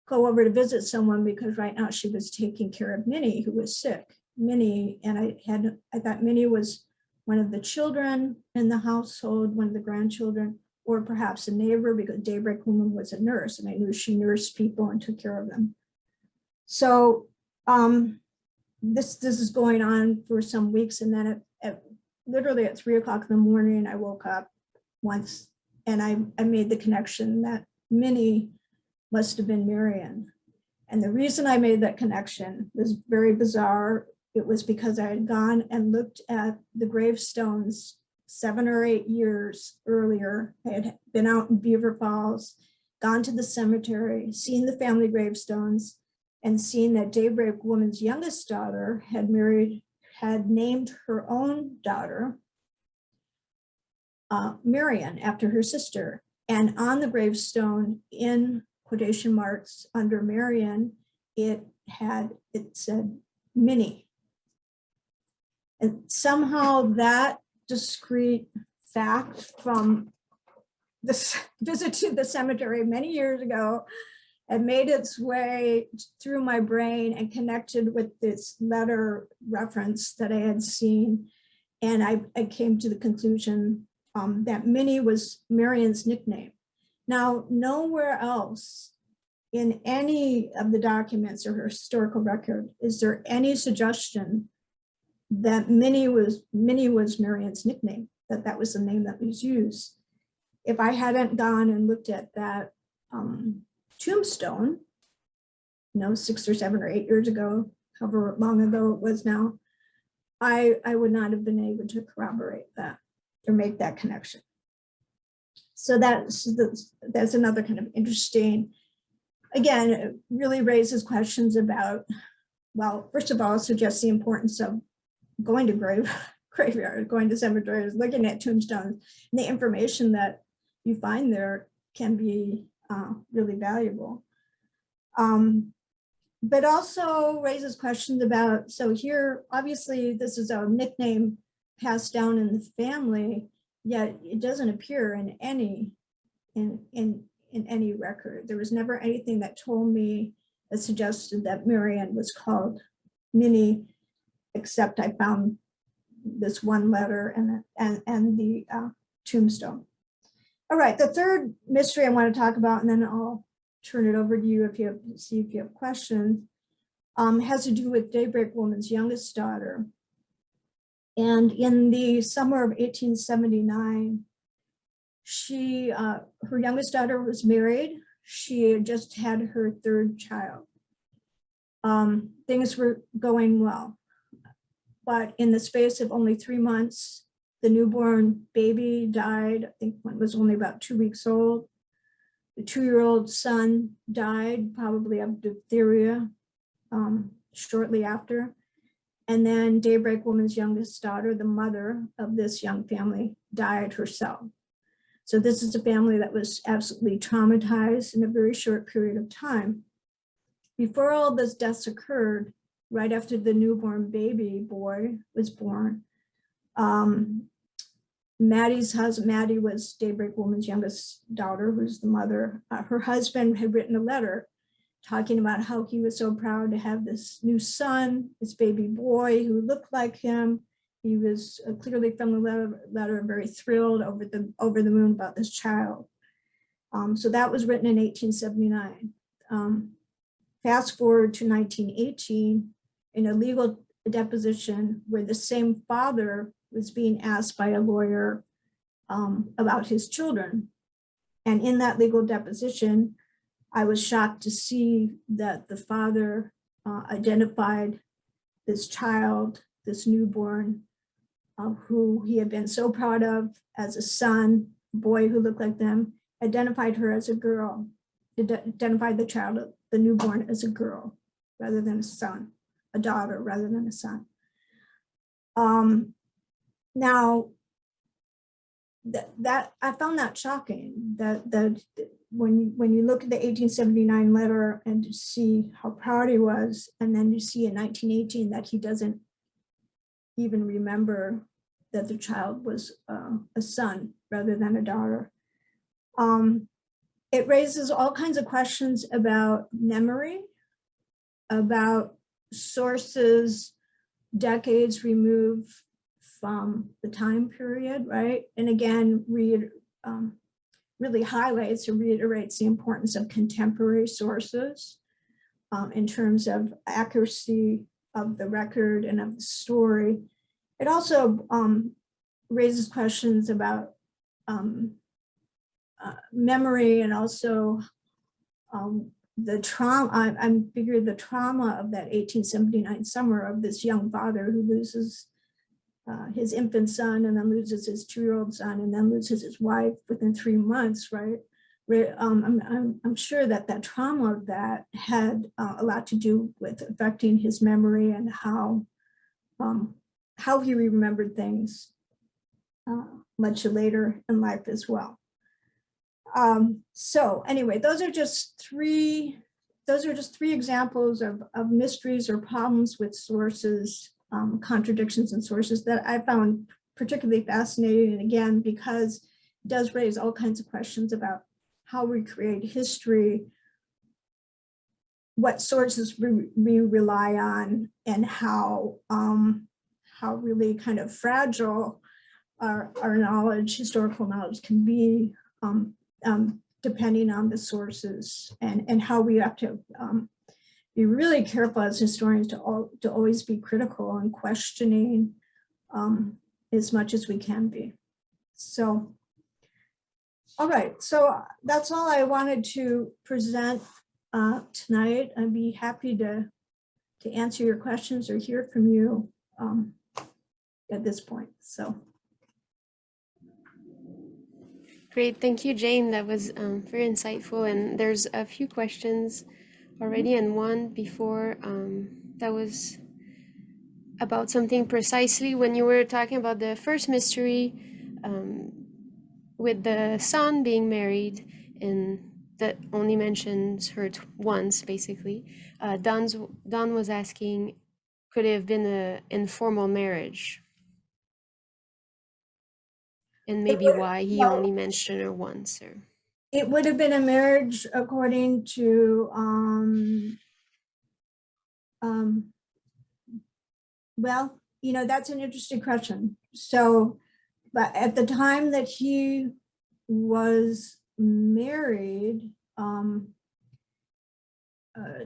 go over to visit someone because right now she was taking care of Minnie, who was sick. Minnie, and I thought Minnie was one of the children in the household, one of the grandchildren, or perhaps a neighbor, because Daybreak Woman was a nurse, and I knew she nursed people and took care of them. So this is going on for some weeks, and then literally at 3 o'clock in the morning, I woke up once, and I made the connection that Minnie must have been Marion. And the reason I made that connection was very bizarre. It was because I had gone and looked at the gravestones 7 or 8 years earlier. I had been out in Beaver Falls, gone to the cemetery, seen the family gravestones, and seen that Daybreak Woman's youngest daughter had named her own daughter Marion, after her sister. And on the gravestone, in quotation marks under Marion, it said Minnie. And somehow that discrete fact from this visit to the cemetery many years ago had made its way through my brain and connected with this letter reference that I had seen. And I came to the conclusion that Minnie was Marion's nickname. Now, nowhere else in any of the documents or her historical record is there any suggestion that Minnie was Marion's nickname, that was the name that was used. If I hadn't gone and looked at that tombstone, 6 or 7 or 8 years ago, however long ago it was now, I would not have been able to corroborate that or make that connection. So that's another kind of interesting, again, it really raises questions about, well, first of all, it suggests the importance of going to graveyard, going to cemeteries, looking at tombstones, and the information that you find there can be really valuable. But also raises questions about, so here, obviously this is a nickname passed down in the family, yet it doesn't appear in any record. There was never anything that told me, that suggested that Marion was called Minnie, except I found this one letter and the tombstone. All right, the third mystery I want to talk about, and then I'll turn it over to you if you have questions, has to do with Daybreak Woman's youngest daughter. And in the summer of 1879, her youngest daughter was married. She had just had her third child. Things were going well, but in the space of only 3 months, the newborn baby died. I think one was only about 2 weeks old. The 2-year-old son died, probably of diphtheria, shortly after. And then Daybreak Woman's youngest daughter, the mother of this young family, died herself. So this is a family that was absolutely traumatized in a very short period of time. Before all those deaths occurred, right after the newborn baby boy was born, Maddie's husband, Maddie was Daybreak Woman's youngest daughter, who's the mother. Her husband had written a letter talking about how he was so proud to have this new son, this baby boy who looked like him. He was clearly from the letter very thrilled, over the moon about this child. So that was written in 1879. Fast forward to 1918, in a legal deposition where the same father was being asked by a lawyer about his children. And in that legal deposition, I was shocked to see that the father identified this child, this newborn, who he had been so proud of as a son, a boy who looked like them, identified her as a girl, identified the child, the newborn, as a girl rather than a son, a daughter rather than a son. Now, that I found that shocking, that when you look at the 1879 letter and to see how proud he was, and then you see in 1918 that he doesn't even remember that the child was a son rather than a daughter. It raises all kinds of questions about memory, about sources decades removed from the time period, right? And again, really highlights or reiterates the importance of contemporary sources in terms of accuracy of the record and of the story. It also raises questions about memory, and also the trauma. I figure the trauma of that 1879 summer of this young father who loses his infant son, and then loses his 2-year-old son, and then loses his wife within 3 months, right? I'm sure that trauma of that had a lot to do with affecting his memory and how he remembered things much later in life as well. So anyway, those are just three examples of mysteries or problems with sources, contradictions in sources that I found particularly fascinating. And again, because it does raise all kinds of questions about how we create history, what sources we rely on, and how really kind of fragile our knowledge, historical knowledge, can be depending on the sources, and how we have to be really careful as historians to always be critical and questioning as much as we can be. So, all right, so that's all I wanted to present tonight. I'd be happy to answer your questions or hear from you at this point. So. Great, thank you, Jane. That was very insightful, and there's a few questions already, and one before that was about something precisely when you were talking about the first mystery with the son being married, and that only mentions her once, basically. Don was asking, could it have been an informal marriage? And maybe why he only mentioned her once. Or it would have been a marriage according to well, that's an interesting question. So, but at the time that he was married,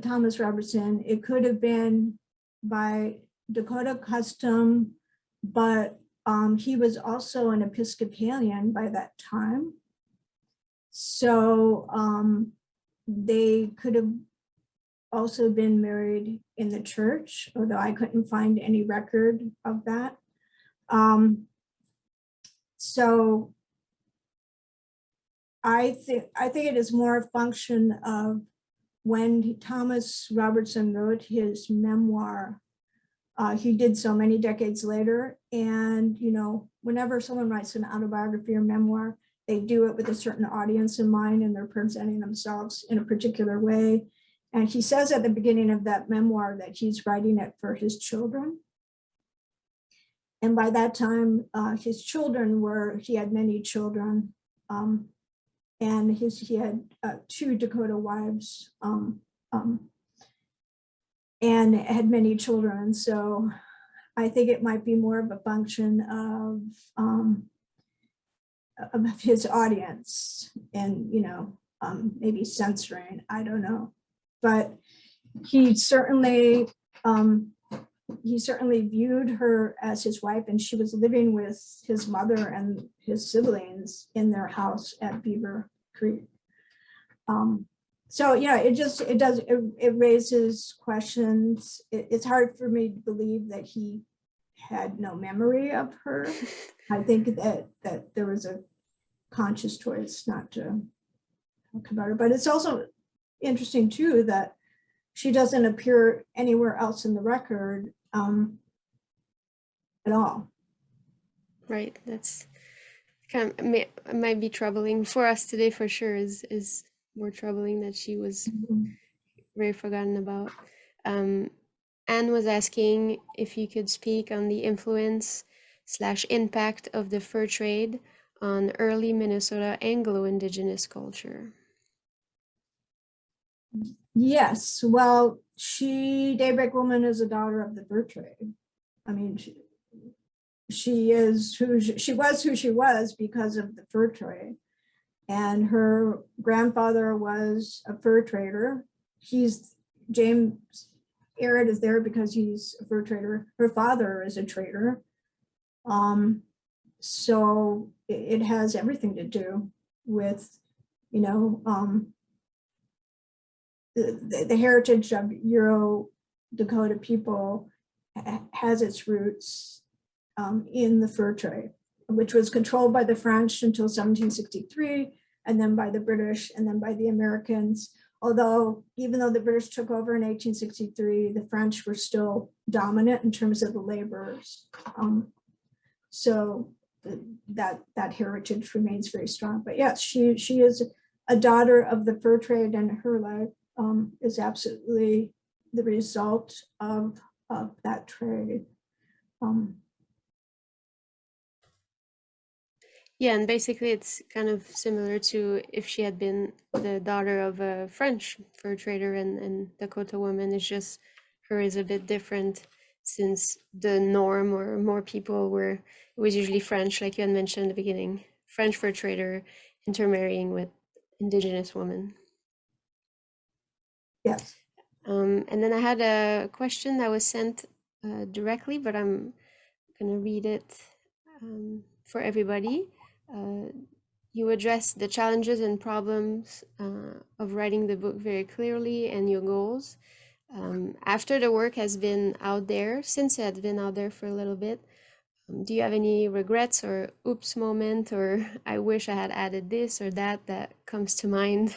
Thomas Robertson, it could have been by Dakota custom but he was also an Episcopalian by that time. So they could have also been married in the church, although I couldn't find any record of that. So I think it is more a function of when Thomas Robertson wrote his memoir. He did so many decades later, and whenever someone writes an autobiography or memoir, they do it with a certain audience in mind, and they're presenting themselves in a particular way. And he says at the beginning of that memoir that he's writing it for his children. And by that time, his children he had many children, and he had 2 Dakota wives, and had many children. So I think it might be more of a function of his audience and, maybe censoring, I don't know. But he certainly viewed her as his wife, and she was living with his mother and his siblings in their house at Beaver Creek. So yeah, it raises questions. It's hard for me to believe that he had no memory of her. I think that there was a conscious choice not to talk about her, but it's also interesting too that she doesn't appear anywhere else in the record at all. Right. That's kind of might be troubling for us today for sure. Is more troubling that she was very forgotten about. Anne was asking if you could speak on the influence/impact of the fur trade on early Minnesota Anglo-Indigenous culture. Yes, well, Daybreak Woman is a daughter of the fur trade. I mean, she was who she was because of the fur trade. And her grandfather was a fur trader. James Arrett is there because he's a fur trader. Her father is a trader. So it has everything to do with, the heritage of Euro-Dakota people has its roots in the fur trade, which was controlled by the French until 1763, and then by the British, and then by the Americans. Although, even though the British took over in 1863, the French were still dominant in terms of the laborers. So that heritage remains very strong. But yes, she is a daughter of the fur trade, and her life is absolutely the result of that trade. Yeah, and basically it's kind of similar to if she had been the daughter of a French fur trader and Dakota woman. It's just her is a bit different since the norm or more people it was usually French, like you had mentioned in the beginning, French fur trader intermarrying with Indigenous woman. Yes. And then I had a question that was sent directly, but I'm gonna read it for everybody. You address the challenges and problems of writing the book very clearly and your goals. After the work has been out there, since it had been out there for a little bit, do you have any regrets or oops moment or I wish I had added this or that comes to mind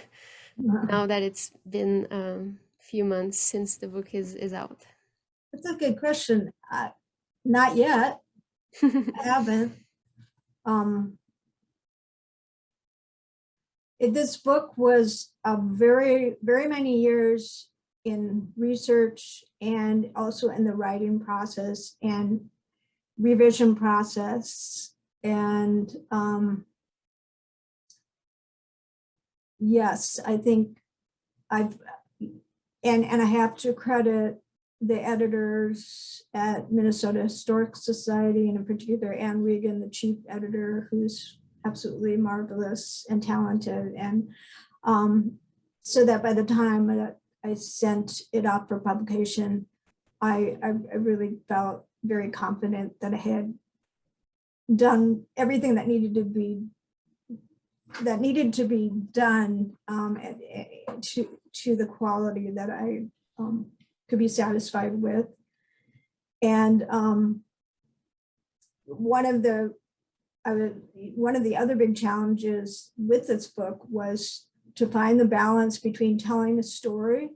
now that it's been a few months since the book is out? That's a good question. Not yet. I haven't. This book was a very, very many years in research and also in the writing process and revision process. And yes, I think I have to credit the editors at Minnesota Historic Society, and in particular, Anne Regan, the chief editor, who's absolutely marvelous and talented. And so that by the time I sent it off for publication, I really felt very confident that I had done everything that needed to be done to the quality that I could be satisfied with. And one of the other big challenges with this book was to find the balance between telling a story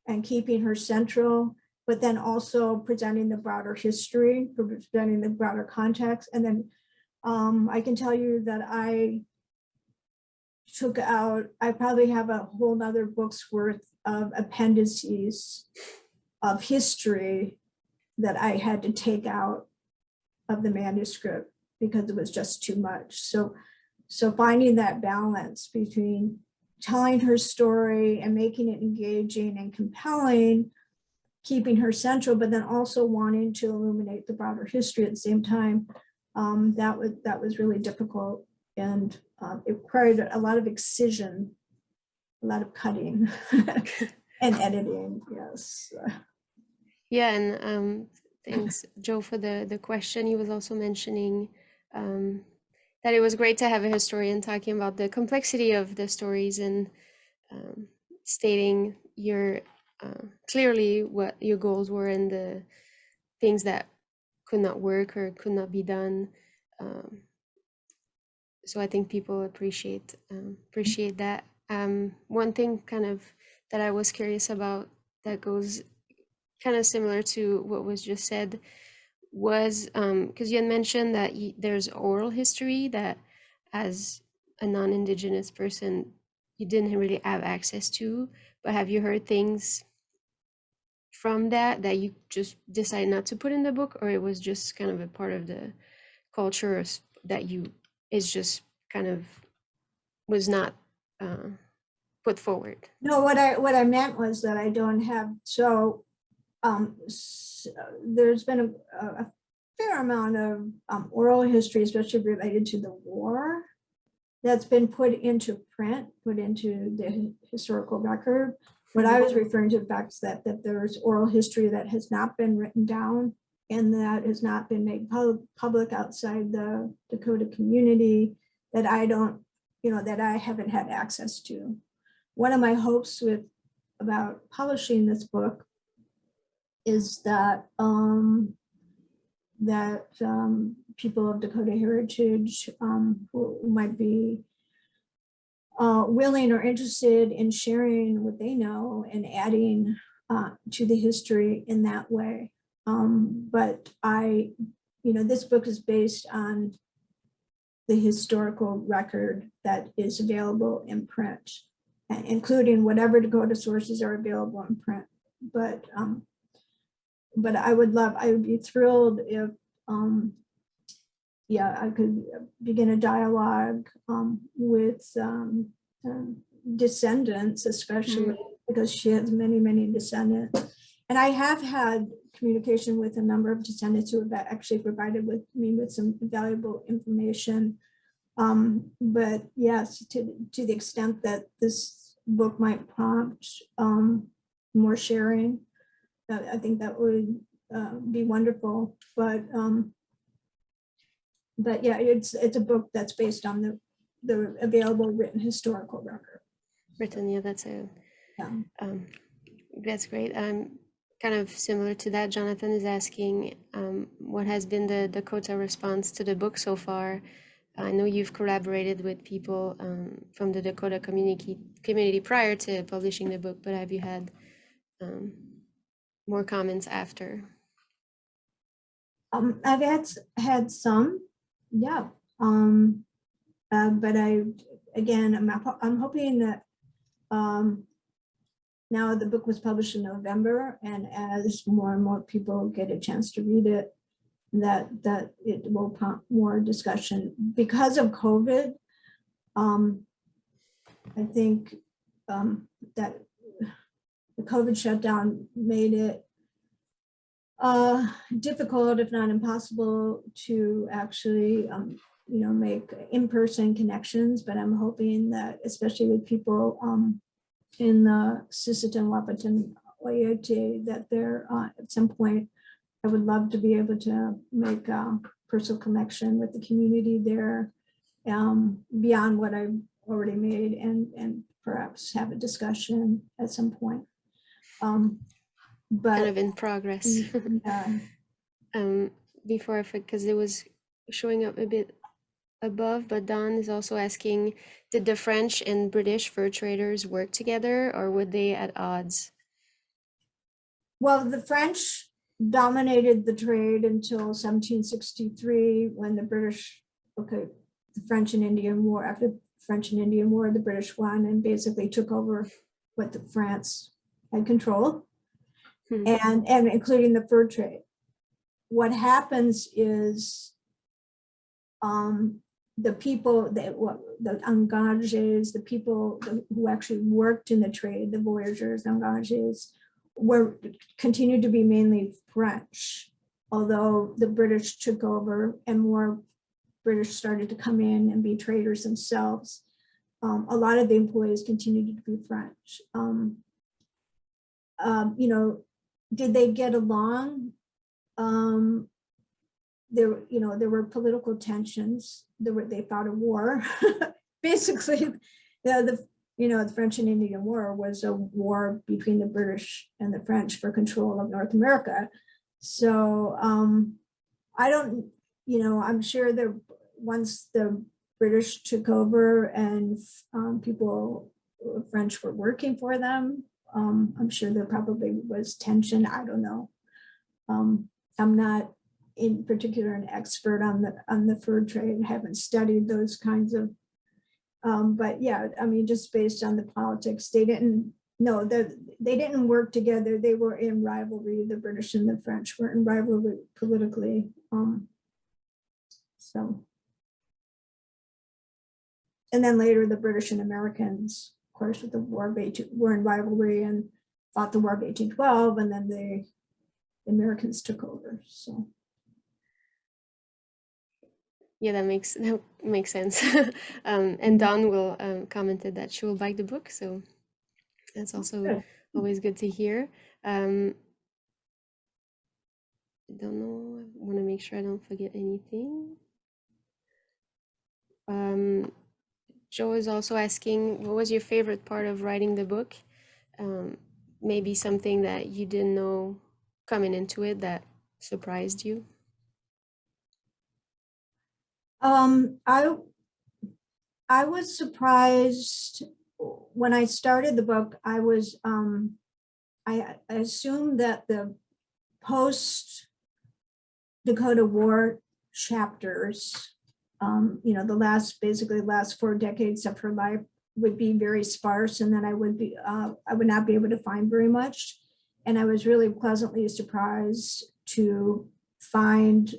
and keeping her central, but then also presenting the broader history, presenting the broader context. And then I can tell you that I probably have a whole nother book's worth of appendices of history that I had to take out of the manuscript because it was just too much. So finding that balance between telling her story and making it engaging and compelling, keeping her central, but then also wanting to illuminate the broader history at the same time, that was really difficult. And it required a lot of excision, a lot of cutting and editing, yes. Yeah, and thanks, Joe, for the question. He was also mentioning that it was great to have a historian talking about the complexity of the stories and stating your clearly what your goals were and the things that could not work or could not be done. So I think people appreciate that. One thing kind of that I was curious about that goes kind of similar to what was just said was because you had mentioned that there's oral history that as a non-Indigenous person you didn't really have access to, but have you heard things from that you just decided not to put in the book, or it was just kind of a part of the culture that is just kind of was not put forward? No, what I meant was that I don't have, there's been a fair amount of oral history, especially related to the war, that's been put into print, put into the historical record. What I was referring to the fact is that there's oral history that has not been written down and that has not been made public outside the Dakota community that I don't, that I haven't had access to. One of my hopes about publishing this book is that people of Dakota heritage who might be willing or interested in sharing what they know and adding to the history in that way. But this book is based on the historical record that is available in print, including whatever Dakota sources are available in print. But I would be thrilled if I could begin a dialogue with descendants, especially because she has many, many descendants. And I have had communication with a number of descendants who have actually provided me with some valuable information. But yes, to the extent that this book might prompt more sharing, I think that would be wonderful. But yeah, it's a book that's based on the available written historical record. Yeah, that's great. Kind of similar to that, Jonathan is asking what has been the Dakota response to the book so far. I know you've collaborated with people from the Dakota community prior to publishing the book, but have you had more comments after? I've had some, yeah. But I'm hoping that now the book was published in November, and as more and more people get a chance to read it, that it will prompt more discussion. Because of COVID, I think that the COVID shutdown made it difficult, if not impossible, to actually make in-person connections. But I'm hoping that, especially with people in the Sisseton, Wahpeton, Oyate, that there at some point I would love to be able to make a personal connection with the community there, beyond what I've already made, and perhaps have a discussion at some point. Kind But of in progress. yeah. um, Before I forget, because it was showing up a bit above, but Don is also asking, did the French and British fur traders work together, or were they at odds? Well, the French dominated the trade until 1763, when the British, the French and Indian War, after the French and Indian War, the British won and basically took over what the France had control, Hmm. and including the fur trade. What happens is the people that the engages, the people who actually worked in the trade, the voyageurs, engages, were continued to be mainly French, although the British took over and more British started to come in and be traders themselves. A lot of the employees continued to be French. Did they get along? There were political tensions. They fought a war. Basically, the French and Indian War was a war between the British and the French for control of North America. So I don't, I'm sure that once the British took over and French were working for them, I'm sure there probably was tension. I don't know. I'm not in particular an expert on the fur trade. I haven't studied those kinds of, but yeah, I mean, just based on the politics, they didn't work together. They were in rivalry. The British and the French were in rivalry politically. And then later the British and Americans, of course, with the War of 18, were in rivalry and fought the War of 1812, and then the Americans took over. So. Yeah, that makes sense. And Dawn will commented that she will buy the book, so that's also always good to hear. I don't know. I want to make sure I don't forget anything. Joe is also asking, what was your favorite part of writing the book? Maybe something that you didn't know coming into it that surprised you. I was surprised when I started the book. I assumed that the post Dakota War chapters, the last 4 decades of her life would be very sparse, and then I would not be able to find very much. And I was really pleasantly surprised to find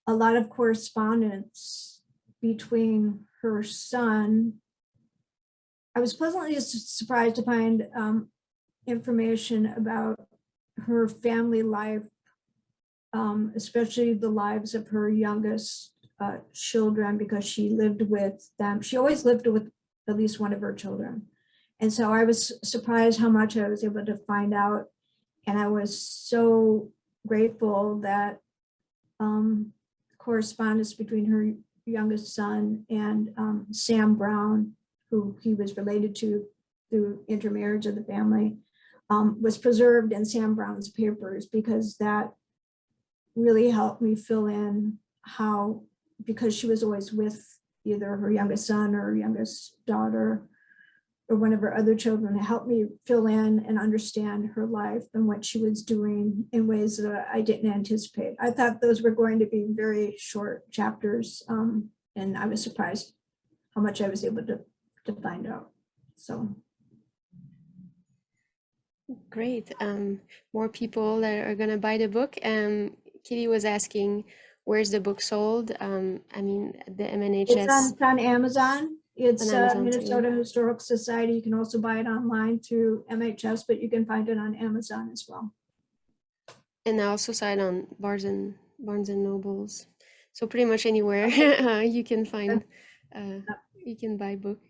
a lot of correspondence between her son. I was pleasantly surprised to find information about her family life, especially the lives of her youngest children, because she lived with them. She always lived with at least one of her children. And so I was surprised how much I was able to find out. And I was so grateful that correspondence between her youngest son and Sam Brown, who he was related to through intermarriage of the family, was preserved in Sam Brown's papers, because that really helped me fill in how, because she was always with either her youngest son or her youngest daughter or one of her other children, it helped me fill in and understand her life and what she was doing in ways that I didn't anticipate. I thought those were going to be very short chapters, and I was surprised how much I was able to find out. So. Great. More people that are gonna buy the book. Kitty was asking, where's the book sold? I mean, the MNHS. It's on Amazon. It's On Amazon too. Minnesota Historic Society. You can also buy it online through MHS, but you can find it on Amazon as well. And I also saw it on Barnes and Nobles. So pretty much anywhere you can find, you can buy book.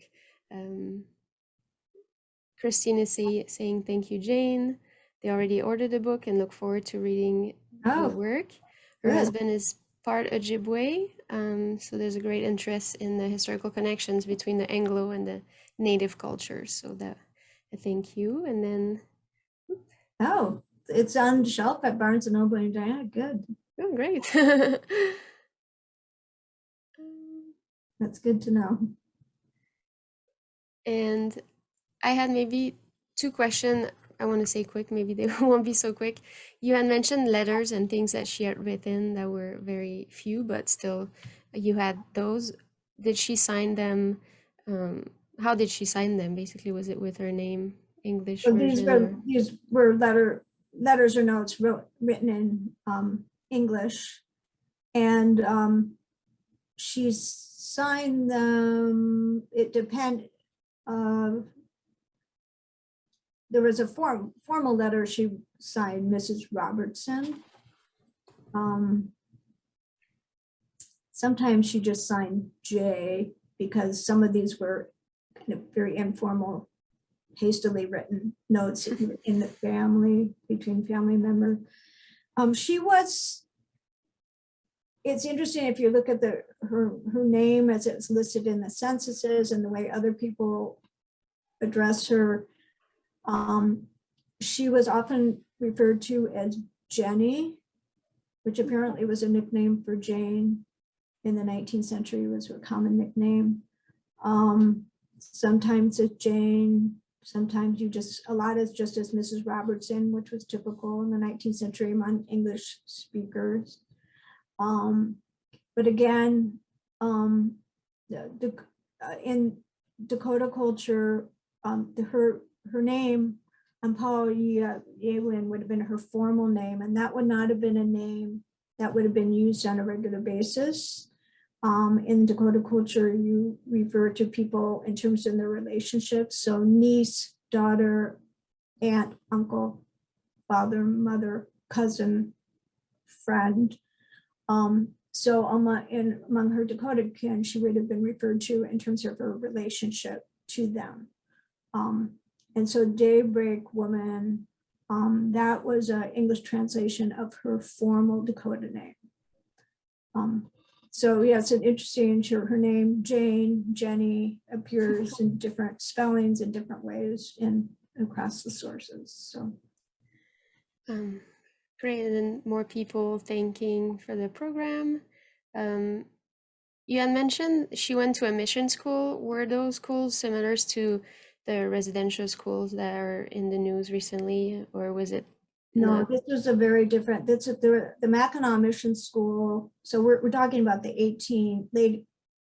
Christine is saying thank you, Jane. they already ordered the book and look forward to reading the Oh, work. Her good. husband is part Ojibwe, so there's a great interest in the historical connections between the Anglo and the native cultures. So that I thank you. And then, Oh, it's on the shelf at Barnes and Noble in Diana. Good. oh, great. That's good to know. And I had maybe two questions. I want to say quick, maybe they won't be so quick. You had mentioned letters and things that she had written that were very few, but still you had those. Did she sign them? Um, how did she sign them? Basically, was it with her name, English So version, or? these were letters or notes written in English, and she signed them. It depended. There was a formal letter she signed, Mrs. Robertson. Sometimes she just signed J, because some of these were kind of very informal, hastily written notes in the family, between family members. It's interesting if you look at her name as it's listed in the censuses and the way other people address her. She was often referred to as Jenny, which apparently was a nickname for Jane in the 19th century, was her common nickname. Sometimes it's Jane, sometimes a lot is just as Mrs. Robertson, which was typical in the 19th century among English speakers. But again, in Dakota culture, her name, Yewin, would have been her formal name, and that would not have been a name that would have been used on a regular basis. In Dakota culture, you refer to people in terms of their relationships. So niece, daughter, aunt, uncle, father, mother, cousin, friend. So among her Dakota kin, she would have been referred to in terms of her relationship to them. And so Daybreak Woman, that was an English translation of her formal Dakota name. So yeah, it's an interesting, her name, Jane, Jenny, appears in different spellings in different ways across the sources. So Great, and then more people thanking for the program. You had mentioned she went to a mission school. Were those schools similar to the residential schools that are in the news recently, or was it no, not? this was a very different, that's the Mackinac Mission School. So we're talking about the late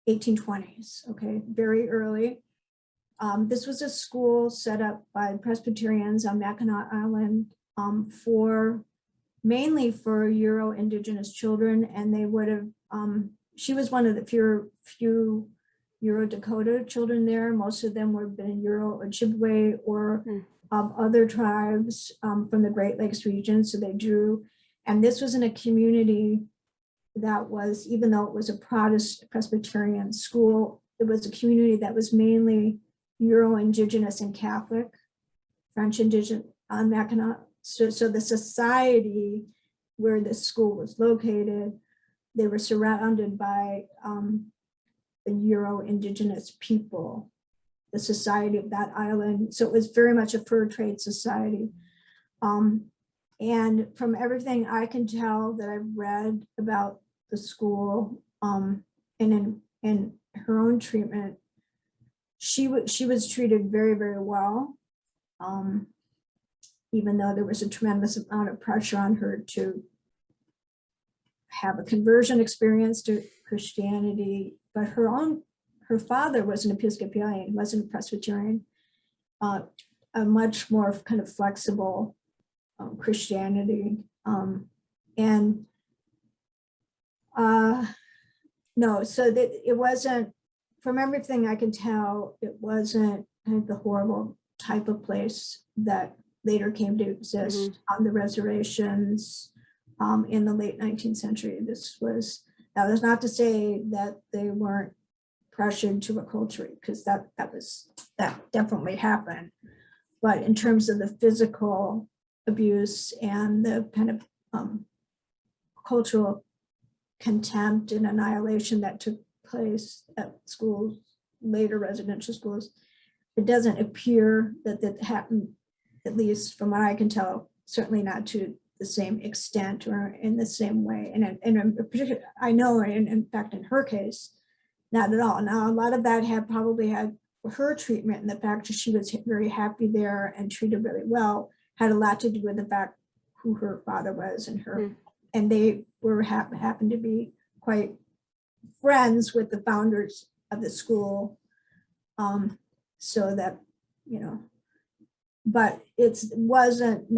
1820s, okay, very early. This was a school set up by Presbyterians on Mackinac Island mainly for Euro Indigenous children, and they would have, she was one of the few Euro Dakota children there. Most of them would have been Euro Ojibwe or other tribes from the Great Lakes region. So they drew, and this was in a community that was, even though it was a Protestant Presbyterian school, it was a community that was mainly Euro Indigenous and Catholic, French Indigenous on Mackinac. So the society where the school was located, they were surrounded by the Euro Indigenous people, the society of that island. So it was very much a fur trade society. And from everything I can tell that I've read about the school and in her own treatment, she was treated very, very well. Even though there was a tremendous amount of pressure on her to have a conversion experience to Christianity, but her father was an Episcopalian, he wasn't a Presbyterian, a much more kind of flexible Christianity. No, so that it wasn't, from everything I can tell, it wasn't kind of the horrible type of place that later came to exist on the reservations in the late 19th century. That was not to say that they weren't pressured to acculturate, because that definitely happened. But in terms of the physical abuse and the kind of cultural contempt and annihilation that took place at schools, later residential schools. It doesn't appear that that happened, at least from what I can tell, certainly not to the same extent or in the same way. And in particular, I know, in fact, in her case, not at all. Now, a lot of that had probably had her treatment, and the fact that she was very happy there and treated really well had a lot to do with the fact who her father was and her, and they were happened to be quite friends with the founders of the school. So that, you know, but it wasn't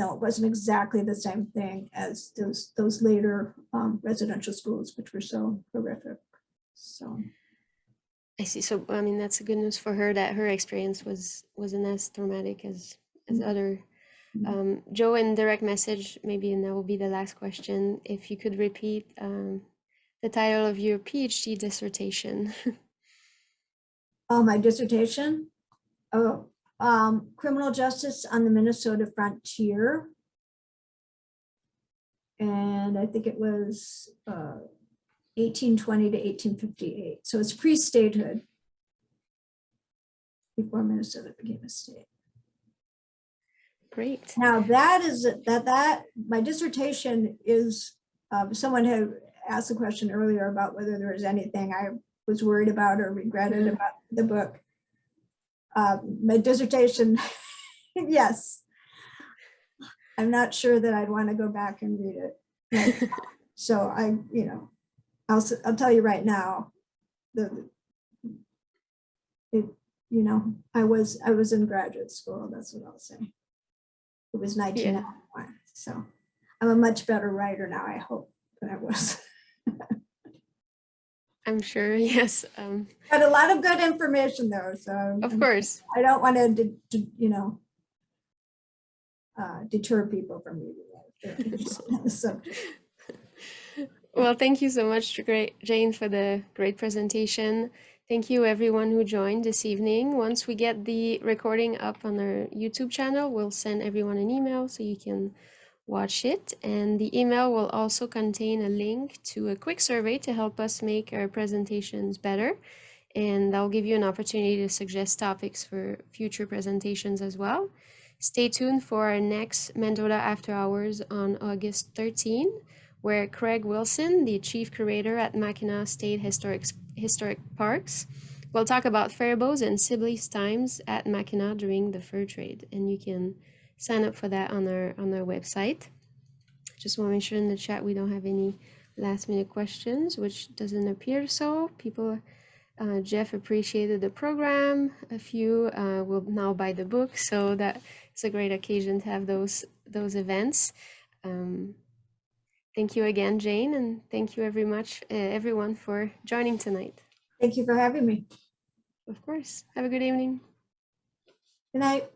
exactly the same thing as those later residential schools, which were so horrific. So I see. So, I mean, that's good news for her that her experience wasn't as traumatic as other. Joe, in direct message, maybe, and that will be the last question, if you could repeat the title of your PhD dissertation. Oh, my dissertation? Oh, criminal justice on the Minnesota frontier. And I think it was 1820 to 1858. So it's pre-statehood, before Minnesota became a state. Great. Now that is that my dissertation is, someone had asked a question earlier about whether there was anything I was worried about or regretted about the book. My dissertation, yes. I'm not sure that I'd want to go back and read it. Right. So I'll tell you right now, I was in graduate school. That's what I'll say. It was 1991. So I'm a much better writer now, I hope, than I was. I'm sure, yes. Got a lot of good information though, so of course. I don't want to deter people from reading the subject. Well, thank you so much, Jane, for the great presentation. Thank you, everyone who joined this evening. Once we get the recording up on our YouTube channel, we'll send everyone an email so you can watch it. And the email will also contain a link to a quick survey to help us make our presentations better. And that'll give you an opportunity to suggest topics for future presentations as well. Stay tuned for our next Mendota After Hours on August 13, where Craig Wilson, the Chief Curator at Mackinac State Historic Parks, will talk about faribaults and Sibley's times at Mackinac during the fur trade. And you can sign up for that on our website. Just want to make sure in the chat we don't have any last minute questions, which doesn't appear so. People, Jeff appreciated the program. A few will now buy the book, so that it's a great occasion to have those events. Thank you again, Jane, and thank you everyone for joining tonight. Thank you for having me. Of course. Have a good evening. Good night.